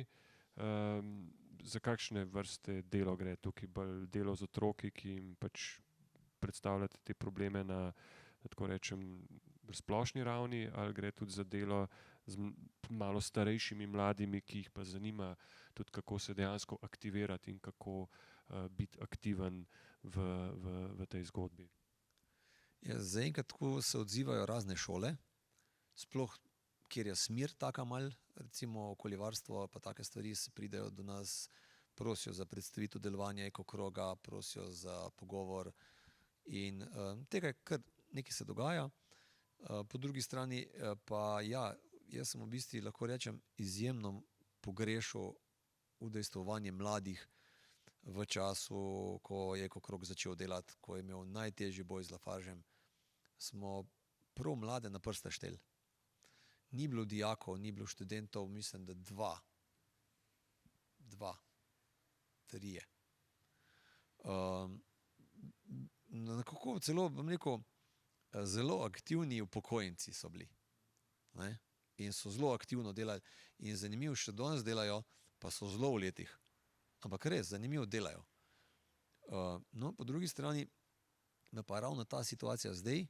Za kakšne vrste delo gre tukaj? Bolj delo z otroki, ki jim pač predstavljate te probleme na, tako rečem, splošni ravni, ali gre tudi za delo z malo starejšimi mladimi, ki jih pa zanima tudi, kako se dejansko aktivirati in kako biti aktiven v tej zgodbi? Ja, zaenkrat tako se odzivajo razne šole, sploh kjer je smer taka mal, recimo okoljevarstvo pa take stvari, se pridejo do nas, prosijo za predstavitev delovanja ekokroga, prosijo za pogovor in tega je kar nekaj se dogaja. Po drugi strani pa ja, jaz sem v bistvu, lahko rečem, izjemno pogrešal udejstvovanje mladih v času, ko je ekokrog začel delati, ko je imel najtežji boj z Lafargem, smo prav mlade na prste šteli. Ni bilo dijakov, ni bilo študentov, mislim, da dva, trije. Nekako celo, bom rekel, zelo aktivni upokojenci so bili. Ne? In so zelo aktivno delali. In zanimivo, še danes delajo, pa so zelo v letih. Ampak res, zanimivo delajo. No, po drugi strani me pa ravno ta situacija zdaj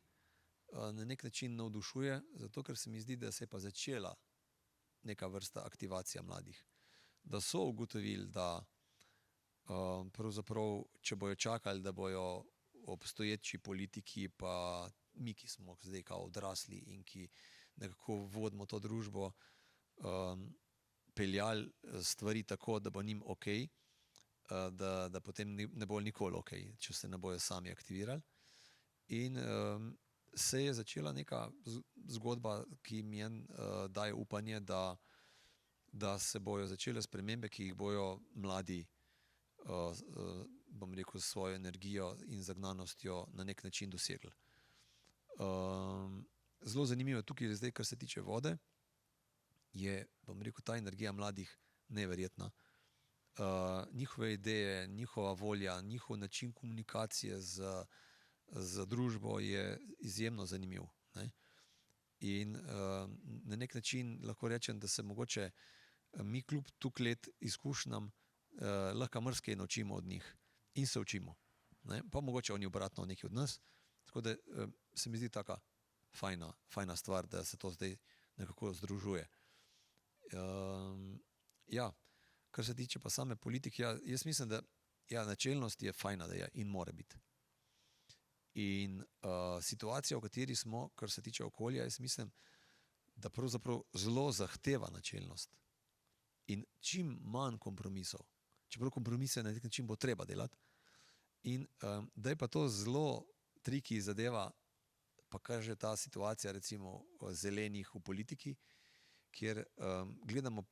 na nek način navdušuje, zato ker se mi zdi, da se je pa začela neka vrsta aktivacija mladih. Da so ugotovili, da pravzaprav, če bojo čakali, da bojo obstoječi politiki, pa mi, ki smo zdaj kao odrasli in ki nekako vodimo to družbo, peljali stvari tako, da bo njim okej, da potem ne bo nikoli okej, če se ne bojo sami aktivirali. In se je začela neka zgodba, ki mi daje upanje, da se bojo začele spremembe, ki jih bojo mladi, bom rekel, s svojo energijo in zagnanostjo na nek način dosegli. Zelo zanimivo tukaj zdaj, kar se tiče vode, je, bom rekel, ta energija mladih neverjetna. Njihove ideje, njihova volja, njihov način komunikacije z družbo je izjemno zanimiv. Ne? In na nek način lahko rečem, da se mogoče mi kljub toliko let izkušnjam lahko marsikaj naučimo od njih in se učimo. ne? Pa mogoče oni obratno neki od nas. Tako da se mi zdi taka fajna stvar, da se to zdaj nekako združuje. Ja, kar se tiče pa same politike, jaz mislim, da načelnost je fajna, da je in mora biti. In situacija, v kateri smo, kar se tiče okolja, jaz mislim, da pravzaprav zelo zahteva načelnost. In čim manj kompromisov, čeprav kompromise na nek način bo treba delati, in da je pa to zelo triki zadeva, pa kaže ta situacija recimo zelenih v politiki, kjer gledamo,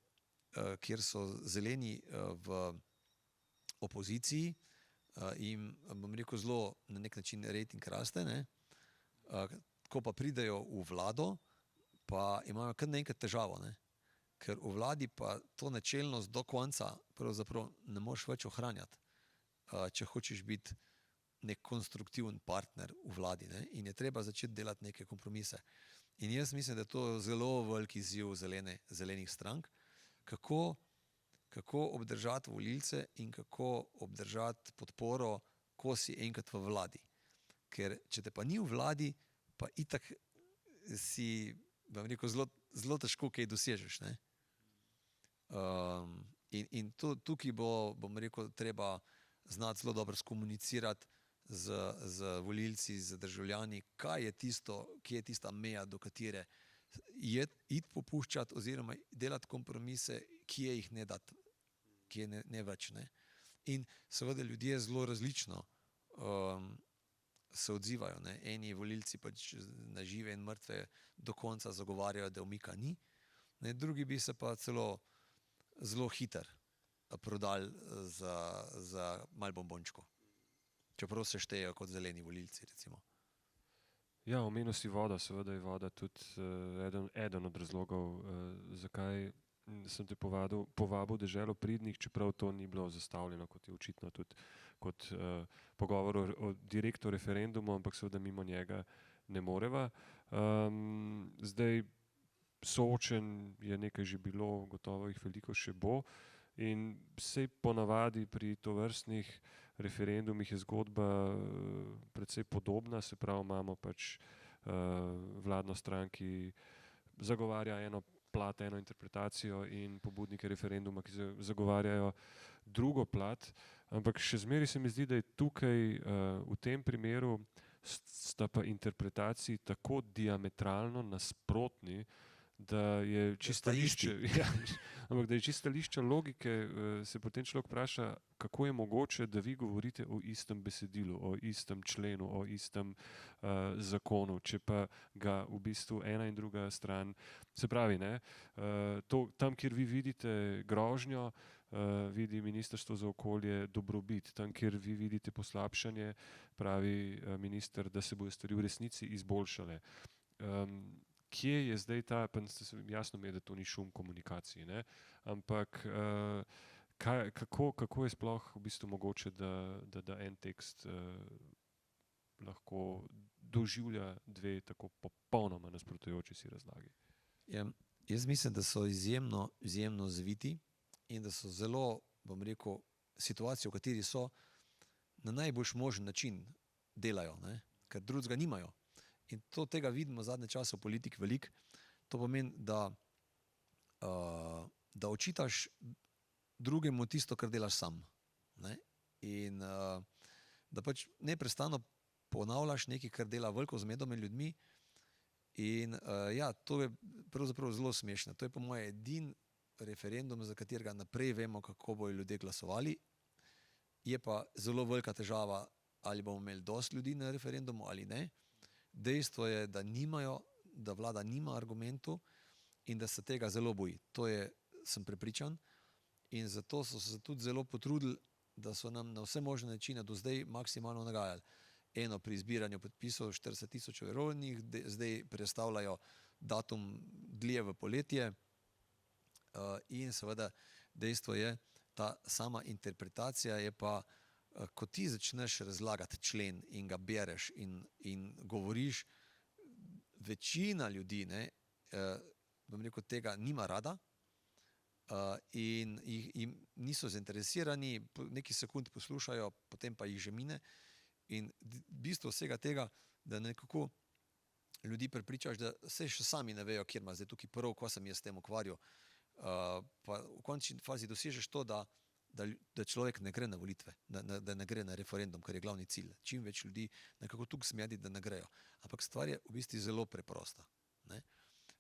kjer so zeleni v opoziciji, in bom rekel zelo na nek način rejting raste, ne? Ko pa pridejo v vlado, pa imajo kar naenkrat težavo, ne? Ker v vladi pa to načelnost do konca pravzaprav ne moreš več ohranjati, če hočeš biti nek konstruktiven partner v vladi, ne? In je treba začeti delati neke kompromise. In jaz mislim, da je to zelo velik izziv zelenih strank, kako obdržati volilce in kako obdržati podporo, ko si enkrat v vladi. Ker če te pa ni v vladi, pa itak si, bom rekel, zelo težko kaj dosežeš, ne? In tukaj bom rekel, treba znati zelo dobro skomunicirati z volilci, z državljani, kaj je tisto, kje je tista meja, do katere iti popuščati oziroma delati kompromise, kje jih ne dati, kje ne več, ne? In seveda ljudje zelo različno se odzivajo, ne? Eni volilci pač na žive in mrtve do konca zagovarjajo, da umika ni, ne? Drugi bi se pa celo zelo hiter prodali za malo bombončkov. Čeprav se štejejo kot zeleni volilci, recimo. Ja, omenil si vodo, seveda je voda tudi eden od razlogov, zakaj sem te povabil deželo pridnih, čeprav to ni bilo zastavljeno, kot je očitno tudi kot pogovor o direktno referendumu, ampak seveda mimo njega ne moreva. Zdaj, soočen je nekaj že bilo, gotovo jih veliko še bo, in sej ponavadi pri tovrstnih referendumih je zgodba precej podobna, se pravi, imamo pač vladno stran, ki zagovarja eno plat, eno interpretacijo, in pobudnike referenduma, ki zagovarjajo drugo plat, ampak še zmeraj se mi zdi, da je tukaj v tem primeru sta pa interpretaciji tako diametralno nasprotni, da je čisto stališče logike, se potem človek vpraša, kako je mogoče, da vi govorite o istem besedilu, o istem členu, o istem zakonu, če pa ga v bistvu ena in druga stran, se pravi, ne, tam, kjer vi vidite grožnjo, vidi Ministrstvo za okolje dobrobit, tam, kjer vi vidite poslabšanje, pravi minister, da se bodo stvari v resnici izboljšale. Kje je zdaj ta, pa jasno mi je, da to ni šum komunikaciji, ne? Ampak kako je sploh v bistvu mogoče, da en tekst lahko doživlja dve tako popolnoma nasprotujoči si razlagi? Ja, jaz mislim, da so izjemno zviti in da so zelo, bom rekel, situacijo, v kateri so, na najboljši možen način delajo, ne? Ker drugega nimajo. In tega vidimo zadnje čase v politiki veliko. To pomeni, da očitaš drugemu tisto, kar delaš sam, ne? In da pač neprestano ponavljaš nekaj, kar dela veliko zmedo med ljudmi. In ja, to je pravzaprav zelo smešno. To je po moje edini referendum, za katerega naprej vemo, kako bojo ljudje glasovali. Je pa zelo velika težava, ali bomo imeli dosti ljudi na referendumu ali ne. Dejstvo je, da vlada nima argumentov in da se tega zelo boji. Sem prepričan, in zato so se tudi zelo potrudili, da so nam na vse možne načine do zdaj maksimalno nagajali. Eno pri zbiranju podpisov 40.000 verovnih, zdaj prestavljajo datum dlje v poletje, in seveda dejstvo je, ta sama interpretacija je pa, ko ti začneš razlagati člen in ga bereš in govoriš, večina ljudi, ne, bom rekel, tega nima rada, in jim niso zainteresirani, nekaj sekund poslušajo, potem pa jih že mine. In bistvo vsega tega, da nekako ljudi prepričaš, da se še sami ne vejo, kjer ima zdaj tukaj prav, ko sem jaz s tem ukvarjal. Pa v končni fazi dosežeš to, da človek ne gre na volitve, da ne gre na referendum, kar je glavni cilj. Čim več ljudi nekako tukaj smedi, da ne grejo. Ampak stvar je v bistvu zelo preprosta. Ne?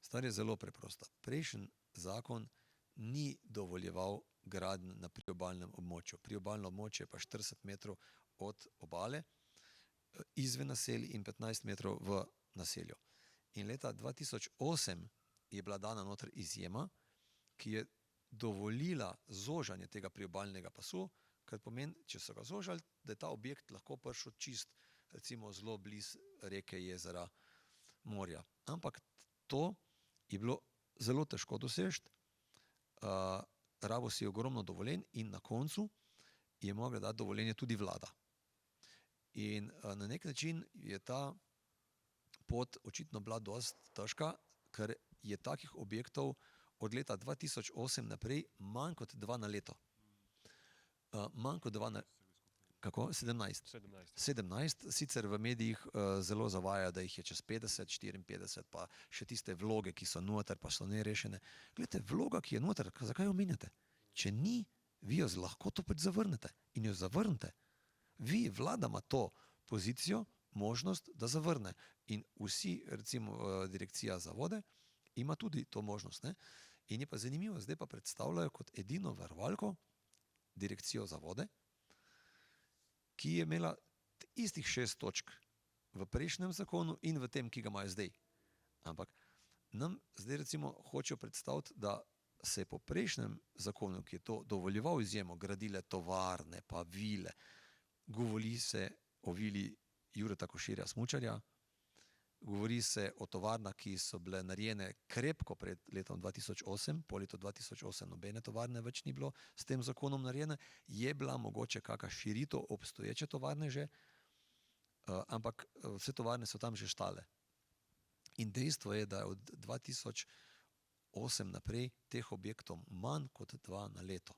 Stvar je zelo preprosta. Prejšnji zakon ni dovoljeval gradnj na priobalnem območju. Priobalno območje pa 40 metrov od obale, izven naselij in 15 metrov v naselju. In leta 2008 je bila dana noter izjema, ki je dovolila zožanje tega priobalnega pasu, kar pomeni, če so ga zožali, da je ta objekt lahko prišel čist, recimo zelo blizu reke, jezera, morja. Ampak to je bilo zelo težko doseči, rabo si ogromno dovoljenj in na koncu je mogla dati dovoljenje tudi vlada. In na nek način je ta pot očitno bila dosti težka, ker je takih objektov od leta 2008 naprej manj kot 2 na leto. Manj kot 2 na... Kako? 17. 17. Sicer v medijih zelo zavaja, da jih je čez 50, 54, pa še tiste vloge, ki so noter, pa so nerešene. Glejte, vloga, ki je noter, zakaj jo omenjate? Če ni, vi jo lahko to pač zavrnete in jo zavrnete. Vi, vlada ima to pozicijo, možnost, da zavrne. In vsi, recimo direkcija za vode, ima tudi to možnost. Ne? In je pa zanimivo, zdaj pa predstavljajo kot edino varovalko direkcijo za vode, ki je imela istih 6 točk v prejšnjem zakonu in v tem, ki ga imajo zdaj. Ampak nam zdaj recimo hočejo predstaviti, da se je po prejšnjem zakonu, ki je to dovoljeval izjemo, gradile tovarne, pa vile, govori se o vili Jureta Koširja Smučarja, govori se o tovarnah, ki so bile narejene krepko pred letom 2008, po letu 2008 nobene tovarne več ni bilo s tem zakonom narejene, je bila mogoče kakšna širitev obstoječe tovarne že, ampak vse tovarne so tam že stale. In dejstvo je, da je od 2008 naprej teh objektov manj kot 2 na leto.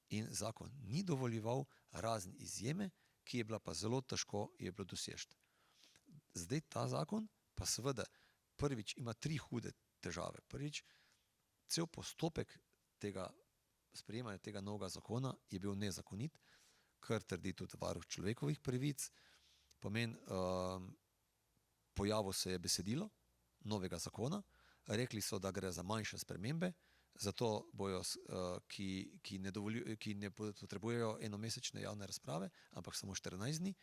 In zakon ni dovoljeval razen izjeme, ki je bila pa zelo težko je bilo doseči. Zdaj ta zakon pa seveda prvič ima 3 hude težave. Prvič, cel postopek tega sprejemanja tega novega zakona je bil nezakonit, kar trdi tudi varuh človekovih pravic. Pomeni, pojavilo se je besedilo novega zakona, rekli so, da gre za manjše spremembe, zato bojo, ki ne potrebujejo enomesečne javne razprave, ampak samo 14 dni.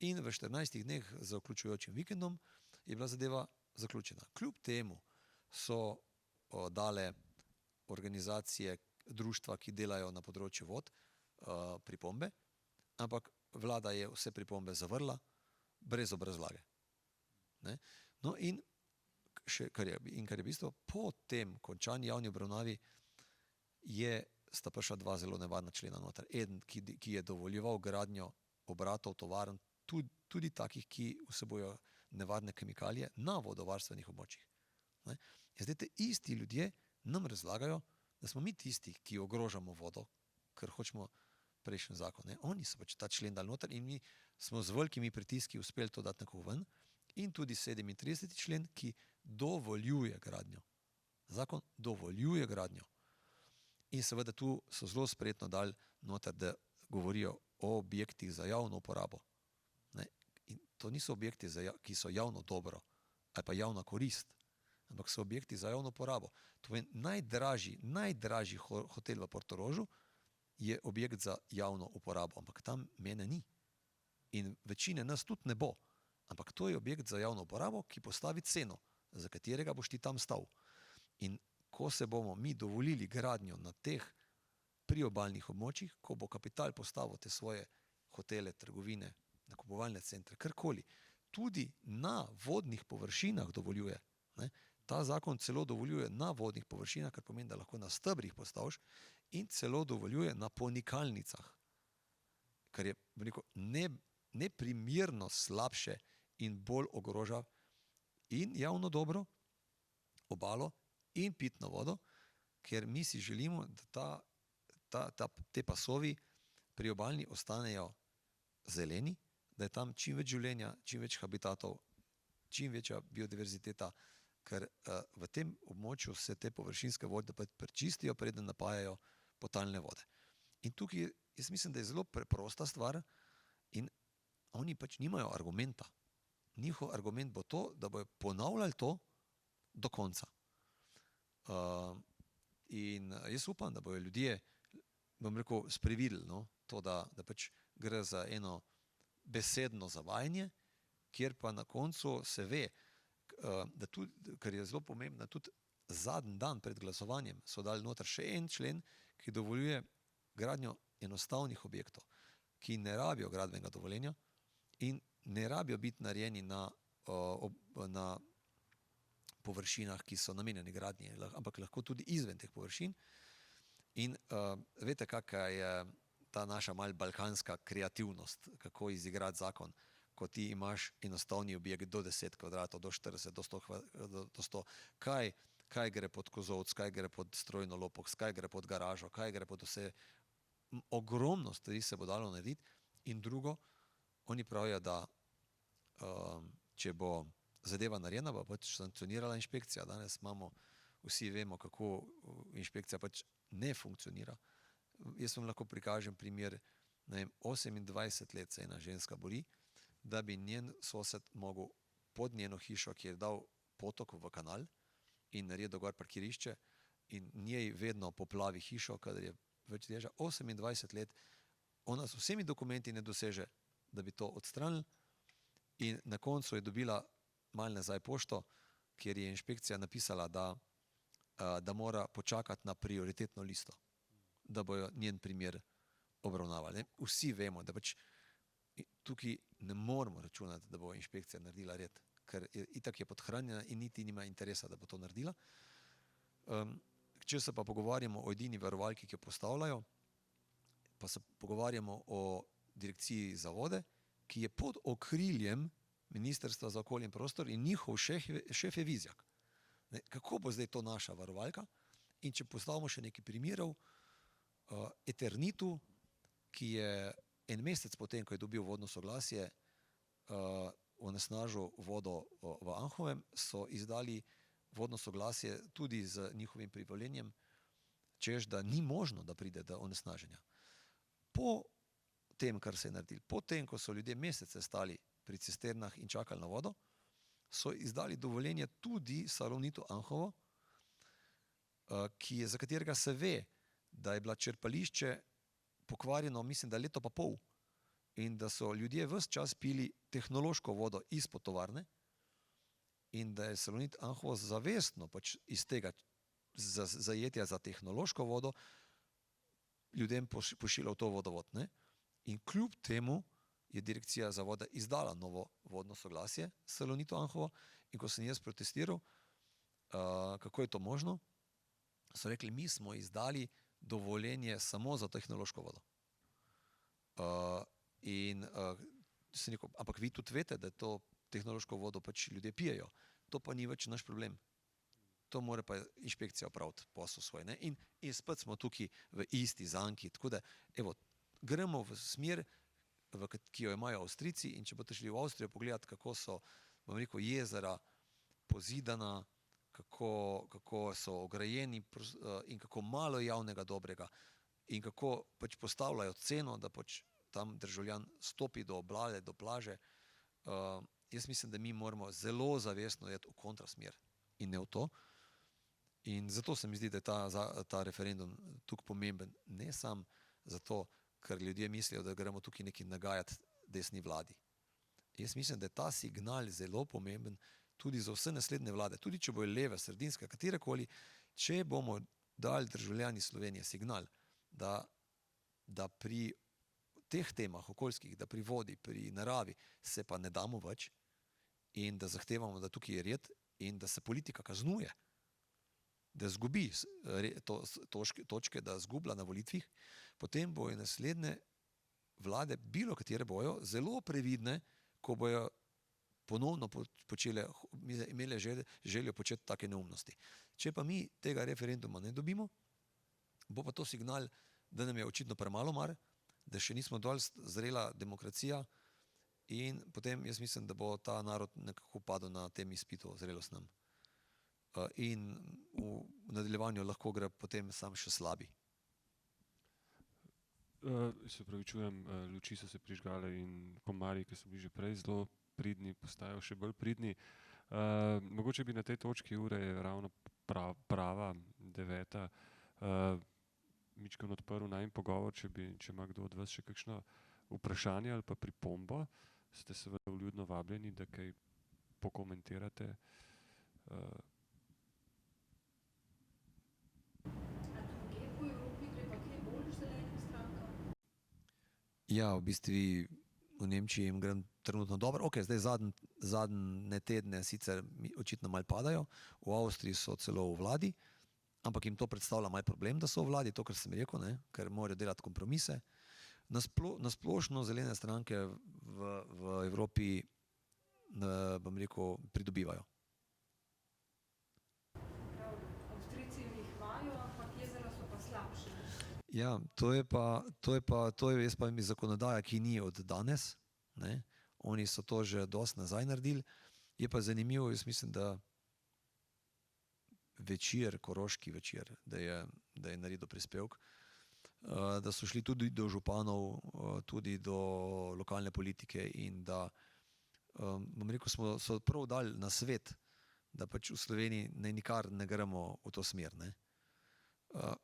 In v 14 dneh z vključujočim vikendom je bila zadeva zaključena. Kljub temu so dale organizacije, društva, ki delajo na področju vod, pripombe, ampak vlada je vse pripombe zavrla brez obrazlage. Ne? No in kar je bistvo, po tem končani javni obravnavi sta prišla 2 zelo nevarna člena noter. Eden, ki je dovoljeval gradnjo obratov, tovarn, tudi takih, ki vsebojo nevarne kemikalije na vodovarstvenih območjih. Ne? In zdaj te isti ljudje nam razlagajo, da smo mi tisti, ki ogrožamo vodo, ker hočemo prejšnji zakon. Ne? Oni so pač ta člen dali noter in mi smo z velikimi pritiski uspeli to dati nekako ven. In tudi 37. člen, ki dovoljuje gradnjo. Zakon dovoljuje gradnjo. In seveda tu so zelo spretno dali noter, da govorijo o objektih za javno uporabo. Ne? In to niso objekti, ki so javno dobro ali pa javna korist, ampak so objekti za javno uporabo. To je najdražji hotel v Portorožu je objekt za javno uporabo, ampak tam mene ni. In večine nas tudi ne bo. Ampak to je objekt za javno uporabo, ki postavi ceno, za katerega boš ti tam stal. In ko se bomo mi dovolili gradnjo na teh priobalnih območjih, ko bo kapital postavil te svoje hotele, trgovine, nakupovalne centre, karkoli, tudi na vodnih površinah dovoljuje. Ne? Ta zakon celo dovoljuje na vodnih površinah, kar pomeni, da lahko na stebrih postaviš, in celo dovoljuje na ponikalnicah, kar je neprimerno slabše in bolj ogroža in javno dobro, obalo in pitno vodo, ker mi si želimo, da te pasovi priobalni ostanejo zeleni, da je tam čim več življenja, čim več habitatov, čim večja biodiverziteta, ker v tem območju se te površinske vode prečistijo, preden napajajo podtalne vode. In tukaj jaz mislim, da je zelo preprosta stvar in oni pač nimajo argumenta. Njihov argument bo to, da bojo ponavljali to do konca. In jaz upam, da bojo ljudje, bom rekel, sprevideli, no, to, da pač gre za eno besedno zavajanje, kjer pa na koncu se ve, da tudi, kar je zelo pomembno, tudi zadnji dan pred glasovanjem so dali noter še en člen, ki dovoljuje gradnjo enostavnih objektov, ki ne rabijo gradbenega dovoljenja in ne rabijo biti narejeni na površinah, ki so namenjeni gradnji, ampak lahko tudi izven teh površin. In vete, kakšna je ta naša mal balkanska kreativnost, kako izigrati zakon, ko ti imaš enostavni objekt do 10 kvadratov, do 40, do 100, kaj gre pod kozovc, kaj gre pod strojno lopoks, kaj gre pod garažo, kaj gre pod vse. Ogromno stvari se bo dalo narediti. In drugo, oni pravijo, da če bo zadeva narejena, bo pač sankcionirala inšpekcija. Danes vsi vemo, kako inšpekcija pač ne funkcionira. Jaz vam lahko prikažem primer, 28 let se ena ženska bori, da bi njen sosed mogel pod njeno hišo, ki je dal potok v kanal in naredil gor parkirišče in njej vedno poplavi hišo, kadar je več dežja. 28 let, ona s vsemi dokumenti ne doseže, da bi to odstranili in na koncu je dobila malo nazaj pošto, kjer je inšpekcija napisala, da mora počakati na prioritetno listo, da bojo njen primer obravnavali. Vsi vemo, da pač tukaj ne moramo računati, da bo inšpekcija naredila red, ker itak je podhranjena in niti nima interesa, da bo to naredila. Če se pa pogovarjamo o edini varovalki, ki jo postavljajo, pa se pogovarjamo o direkciji za vode, ki je pod okriljem Ministrstva za okolje in prostor in njihov šef je Vizjak. Kako bo zdaj to naša varovalka? In če postavimo še nekaj primerov, Eternitu, ki je en mesec potem, ko je dobil vodno soglasje, onesnažil vodo v Anhovem, so izdali vodno soglasje tudi z njihovim privoljenjem, češ, da ni možno, da pride do onesnaženja. Po tem, kar se je naredilo, po tem, ko so ljudje mesece stali pri cisternah in čakali na vodo, so izdali dovoljenje tudi Salonitu Anhovo, za katerega se ve, da je bila črpališče pokvarjeno, mislim, da leto pa pol, in da so ljudje ves čas pili tehnološko vodo izpod tovarne in da je Salonit Anhovo zavestno pač iz tega zajetja za tehnološko vodo ljudem pošiljal to vodovod. Ne? In kljub temu je direkcija za vode izdala novo vodno soglasje Salonitu Anhovo in ko sem jaz protestiral, kako je to možno, so rekli, mi smo izdali dovoljenje samo za tehnološko vodo. Sem rekel, ampak vi tudi veste, da to tehnološko vodo pač ljudje pijejo. To pa ni več naš problem. To mora pa inšpekcija opraviti posel svoj. Ne? In spet smo tukaj v isti zanki. Tako da, evo, gremo v smer, ki jo imajo Avstrijci, in če boste šli v Avstrijo pogledati, kako so, bom rekel, jezera pozidana, kako so ograjeni in kako malo javnega dobrega in kako pač postavljajo ceno, da pač tam državljan stopi do oblale, do plaže. Jaz mislim, da mi moramo zelo zavestno iti v kontrasmer in ne v to. In zato se mi zdi, da je ta referendum tukaj pomemben. Ne samo zato, ker ljudje mislijo, da gremo tukaj nekaj nagajati desni vladi. Jaz mislim, da je ta signal zelo pomemben tudi za vse naslednje vlade, tudi če bojo leve, sredinske, katerekoli, če bomo dali državljani Slovenije signal, da pri teh temah okoljskih, da pri vodi, pri naravi se pa ne damo več in da zahtevamo, da tukaj je red in da se politika kaznuje, da zgubi točke, da zgublja na volitvih, potem bojo naslednje vlade, bilo katere bojo, zelo previdne, ko bojo ponovno imele željo početi take neumnosti. Če pa mi tega referenduma ne dobimo, bo pa to signal, da nam je očitno premalo mar, da še nismo dovolj zrela demokracija in potem jaz mislim, da bo ta narod nekako padel na tem izpitu zrelostnem. In v nadaljevanju lahko gre potem sam še slabi. Se pravi, čujem, luči so se prižgale in komarji, ki so bili že prej zelo pridni, postajajo še bolj pridni. Mogoče bi na tej točki ure je ravno prava 9. Mičkeno odprl najin pogovor, če ima kdo od vas še kakšno vprašanje ali pa pripombo, ste seveda vljudno vabljeni, da kaj pokomentirate. Ja, v bistvu v Nemčiji jim gre trenutno dobro. Ok, zdaj zadnje tedne sicer očitno malo padajo, v Avstriji so celo v vladi, ampak jim to predstavlja malo problem, da so v vladi, to, kar sem rekel, ne? Ker morajo delati kompromise. Na splošno zelene stranke v Evropi, bom rekel, pridobivajo. Ja, to je jaz pa mi zakonodaja, ki ni od danes, ne? Oni so to že dosti nazaj naredili. Je pa zanimivo, jaz mislim, da Koroški večer, da je naredil prispevek, da so šli tudi do županov, tudi do lokalne politike in da, bom rekel, so prav dali na svet, da pač v Sloveniji nikar ne gremo v to smer, ne.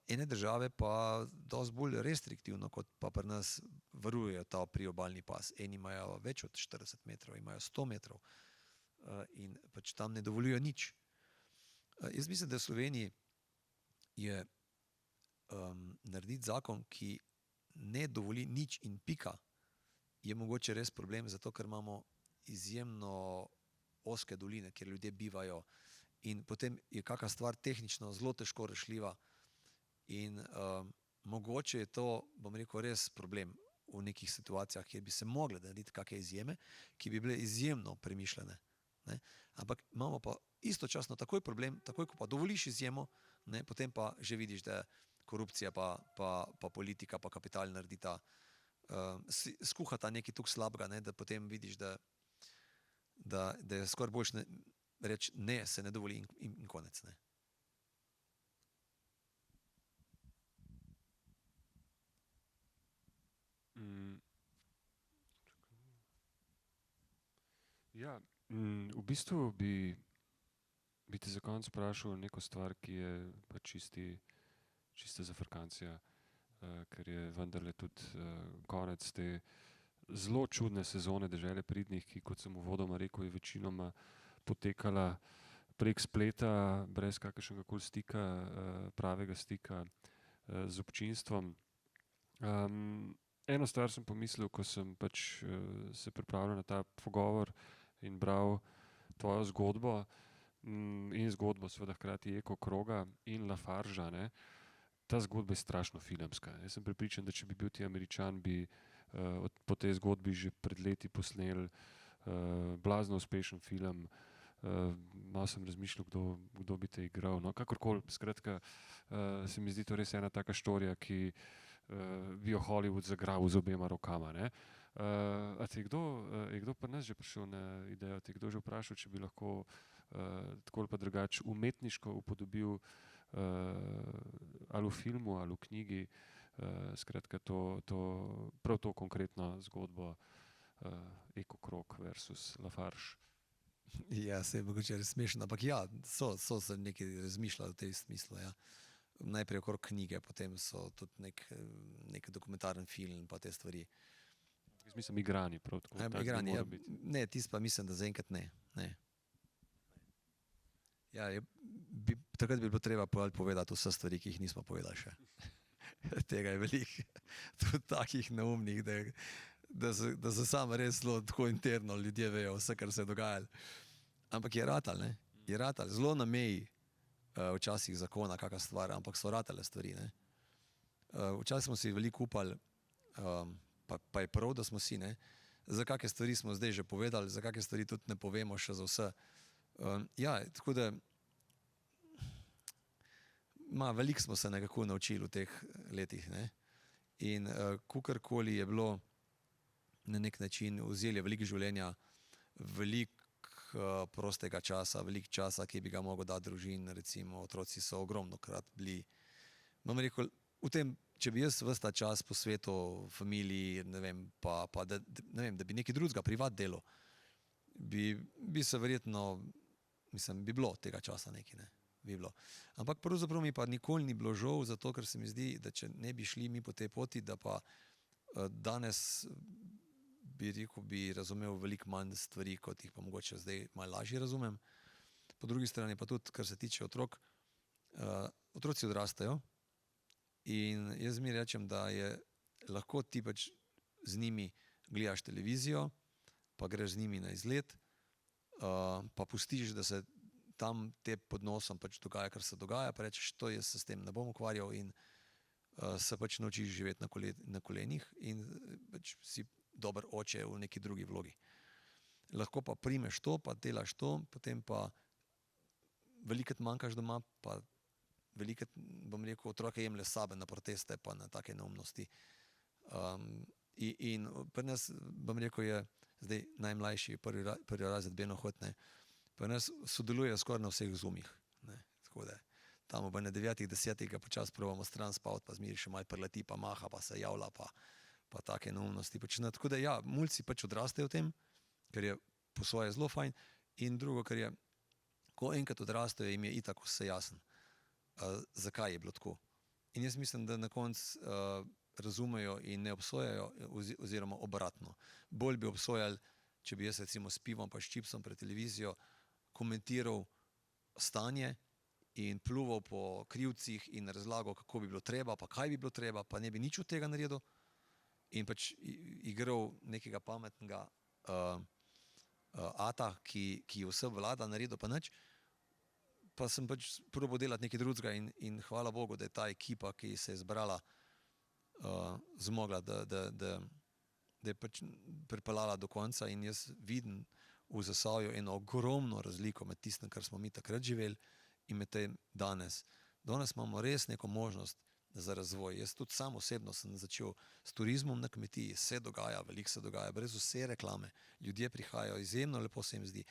Ene države pa dosti bolj restriktivno, kot pa pri nas varujejo ta priobalni pas. Eni imajo več od 40 metrov, imajo 100 metrov in pač tam ne dovolijo nič. Jaz mislim, da v Sloveniji je narediti zakon, ki ne dovoli nič in pika, je mogoče res problem, zato ker imamo izjemno ozke doline, kjer ljudje bivajo in potem je kaka stvar tehnično zelo težko rešljiva in mogoče je to, bom rekel, res problem v nekih situacijah, kjer bi se mogle narediti kakšne izjeme, ki bi bile izjemno premišljene, ne. Ampak imamo pa istočasno takoj problem, takoj ko pa dovoliš izjemo, ne, potem pa že vidiš, da korupcija pa politika pa kapital naredita, skuhata nekaj toliko slabega, ne, da potem vidiš, da je skoraj boljše reči ne, se ne dovoli in konec, ne. Ja, v bistvu bi te za konec vprašal neko stvar, ki je pa čista zafrkancija, ker je vendarle tudi konec te zelo čudne sezone Dežele pridnih, ki, kot sem uvodoma rekel, je večinoma potekala prek spleta, brez kakršnegakoli stika, pravega stika z občinstvom. Eno stvar sem pomislil, ko sem pač se pripravljal na ta pogovor in bral tvojo zgodbo in zgodbo seveda hkrati Eko kroga in Lafargea, ne. Ta zgodba je strašno filmska. Jaz sem prepričan, da če bi bil ti Američan, bi po tej zgodbi že pred leti posneli blazno uspešen film. Malo sem razmišljal, kdo bi te igral. No, kakorkoli, skratka, se mi zdi to res ena taka štorija, ki bi jo Hollywood zagrabil z obema rokama, ne. A je kdo pri nas že prišel na idejo, te je kdo že vprašal, če bi lahko tako ali pa drugače umetniško upodobil ali v filmu ali v knjigi, skratka prav to konkretno zgodbo Eko krog versus Lafarge. Ja, saj je mogoče res smešno, ampak ja, so se nekaj razmišljali v tej smislu, ja. Najprej okrog knjige, potem so tudi nek dokumentaren film pa te stvari. Jaz mislim igrani, prav tako. Igrani, ja. Ne, tisto pa mislim, da zaenkrat ne. Ja, takrat bi bilo treba povedati vse stvari, ki jih nismo povedali še. Tega je veliko, tudi takih neumnih, da se samo res zelo tako interno ljudje vejo vse, kar se je dogajalo. Ampak je ratalo, ne. Je ratalo, zelo na meji včasih zakona, kakšna stvar, ampak so ratale stvari, ne. Včasih smo si veliko upali, pa je prav, da smo si, ne. Za kakšne stvari smo zdaj že povedali, za kakšne stvari tudi ne povemo še za vse. Ja, tako da veliko smo se nekako naučili v teh letih, ne. In kakorkoli je bilo na nek način vzeli veliko življenja, veliko prostega časa, veliko časa, ki bi ga mogel dati družin, recimo otroci so ogromno krat bili. Bom rekel, v tem, če bi jaz ves ta čas posvetil familiji, ne vem, da bi nekaj drugega privat delo, bi se verjetno, mislim, bi bilo tega časa nekaj, ne. Bi bilo. Ampak pravzaprav mi pa nikoli ni bilo žal, zato ker se mi zdi, da če ne bi šli mi po tej poti, da pa danes bi rekel, bi razumel veliko manj stvari, kot jih pa mogoče zdaj malo lažje razumem. Po drugi strani pa tudi, kar se tiče otrok, otroci odrastajo in jaz mi rečem, da je lahko ti pač z njimi gledaš televizijo, pa greš z njimi na izlet, pa pustiš, da se tam te pod nosom pač dogaja, kar se dogaja, pa rečeš, to jaz se s tem ne bom ukvarjal in se pač naučiš živeti na kolenih in pač si dober oče v neki drugi vlogi. Lahko pa primeš to, pa delaš to, potem pa velikokrat manjkaš doma, pa velikokrat, bom rekel, otroke jemlješ s sabo na proteste, pa na take neumnosti. In pri nas, bom rekel, je zdaj najmlajši, prvi razred Beno Hot, pri nas sodeluje skoraj na vseh zoomih, ne, tako da tam ob 9, 10 ga počasi probamo stran spavati, pa zmeri še malo preleti, pa maha, pa se javlja, pa take neumnosti počne. Tako da ja, mulci pač odrastejo v tem, ker je po svoje zelo fajn, in drugo, ker je, ko enkrat odrastejo, jim je itak vse jasno, zakaj je bilo tako. In jaz mislim, da na koncu razumejo in ne obsojajo, oziroma obratno. Bolj bi obsojali, če bi jaz recimo s pivom pa s čipsom pred televizijo komentiral stanje in pluval po krivcih in razlagal, kako bi bilo treba, pa kaj bi bilo treba, pa ne bi nič od tega naredil in pač igral nekega pametnega ata, ki vse vlada, naredil pa nič, pa sem pač probal delati nekaj drugega in hvala Bogu, da je ta ekipa, ki se je zbrala, zmogla, da je pač pripeljala do konca in jaz vidim v Zasavju eno ogromno razliko med tistim, kar smo mi takrat živeli in med tem danes. Danes imamo res neko možnost za razvoj. Jaz tudi sam osebno sem začel s turizmom na kmetiji, se dogaja, veliko se dogaja, brez vse reklame. Ljudje prihajajo, izjemno lepo se jim zdi.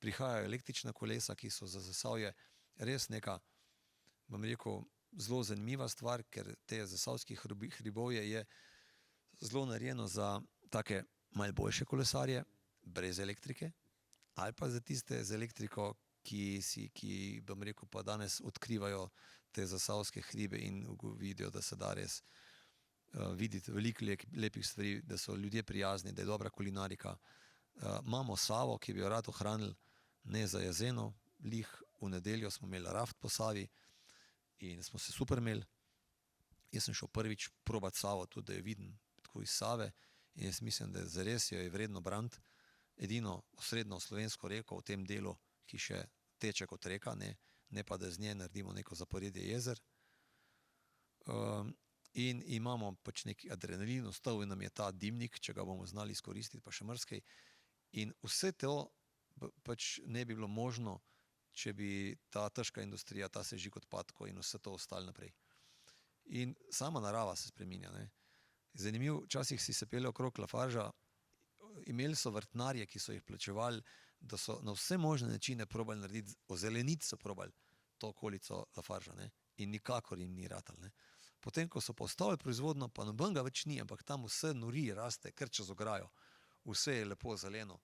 Prihajajo električna kolesa, ki so za Zasavje res neka, bom rekel, zelo zanimiva stvar, ker te zasavski hribovje je zelo narejeno za take malo boljše kolesarje, brez elektrike, ali pa za tiste z elektriko, ki bom rekel, pa danes odkrivajo te zasavske hribe in vidijo, da se da res videti veliko lepih stvari, da so ljudje prijazni, da je dobra kulinarika. Imamo Savo, ki bi jo rad ohranili, ne za jezeno, lih v nedeljo smo imeli raft po Savi in smo se super imeli. Jaz sem šel prvič probat Savo, tudi da jo vidim tako iz Save in jaz mislim, da zares jo je vredno braniti. Edino osrednjo slovensko reko v tem delu, ki še teče kot reka, ne pa da z nje naredimo neko zaporedje jezer. In imamo pač neki adrenalin, ostal nam je ta dimnik, če ga bomo znali izkoristiti, pa še marsikaj. In vse to pač ne bi bilo možno, če bi ta težka industrija, ta sežig odpadkov in vse to ostalo naprej. In sama narava se spreminja, ne. Zanimivo, včasih si se peljal okrog Lafargea, imeli so vrtnarje, ki so jih plačevali, da so na vse možne načine probali narediti, ozeleniti so probali to okolico Lafargea, ne, in nikakor jim ni ratalo, ne. Potem, ko so pa ustavili proizvodnjo, pa nobenega več ni, ampak tam vse nori raste, kar čez ograjo, vse je lepo zeleno.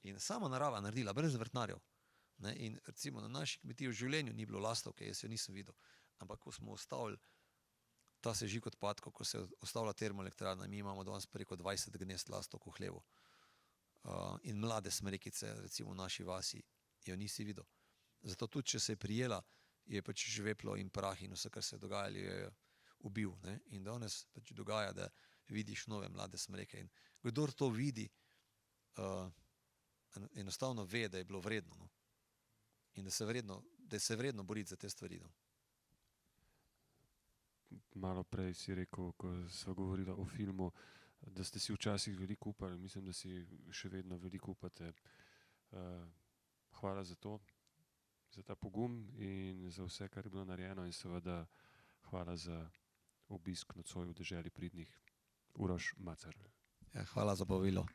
In sama narava naredila, brez vrtnarjev, ne, in recimo na naši kmetiji v življenju ni bilo lastovke, jaz jo nisem videl, ampak ko smo ustavili ta sežig odpadkov, ko se je ustavila termoelektrarna, mi imamo danes preko 20 gnezd lastovk v hlevu. In mlade smrekice, recimo v naši vasi, jo nisi videl. Zato tudi, če se je prijela, je pač žveplo in prah in vse, kar se je dogajalo, je ubil, ne. In danes pač dogaja, da vidiš nove mlade smreke in kdor to vidi, enostavno ve, da je bilo vredno, no. In da se vredno boriti za te stvari, no. Malo prej si rekel, ko sva govorila o filmu, da ste si včasih veliko upali, mislim, da si še vedno veliko upate. Hvala za to, za ta pogum in za vse, kar je bilo narejeno in seveda hvala za obisk nocoj v deželi pridnih. Uroš Macarl. Ja, hvala za povabilo.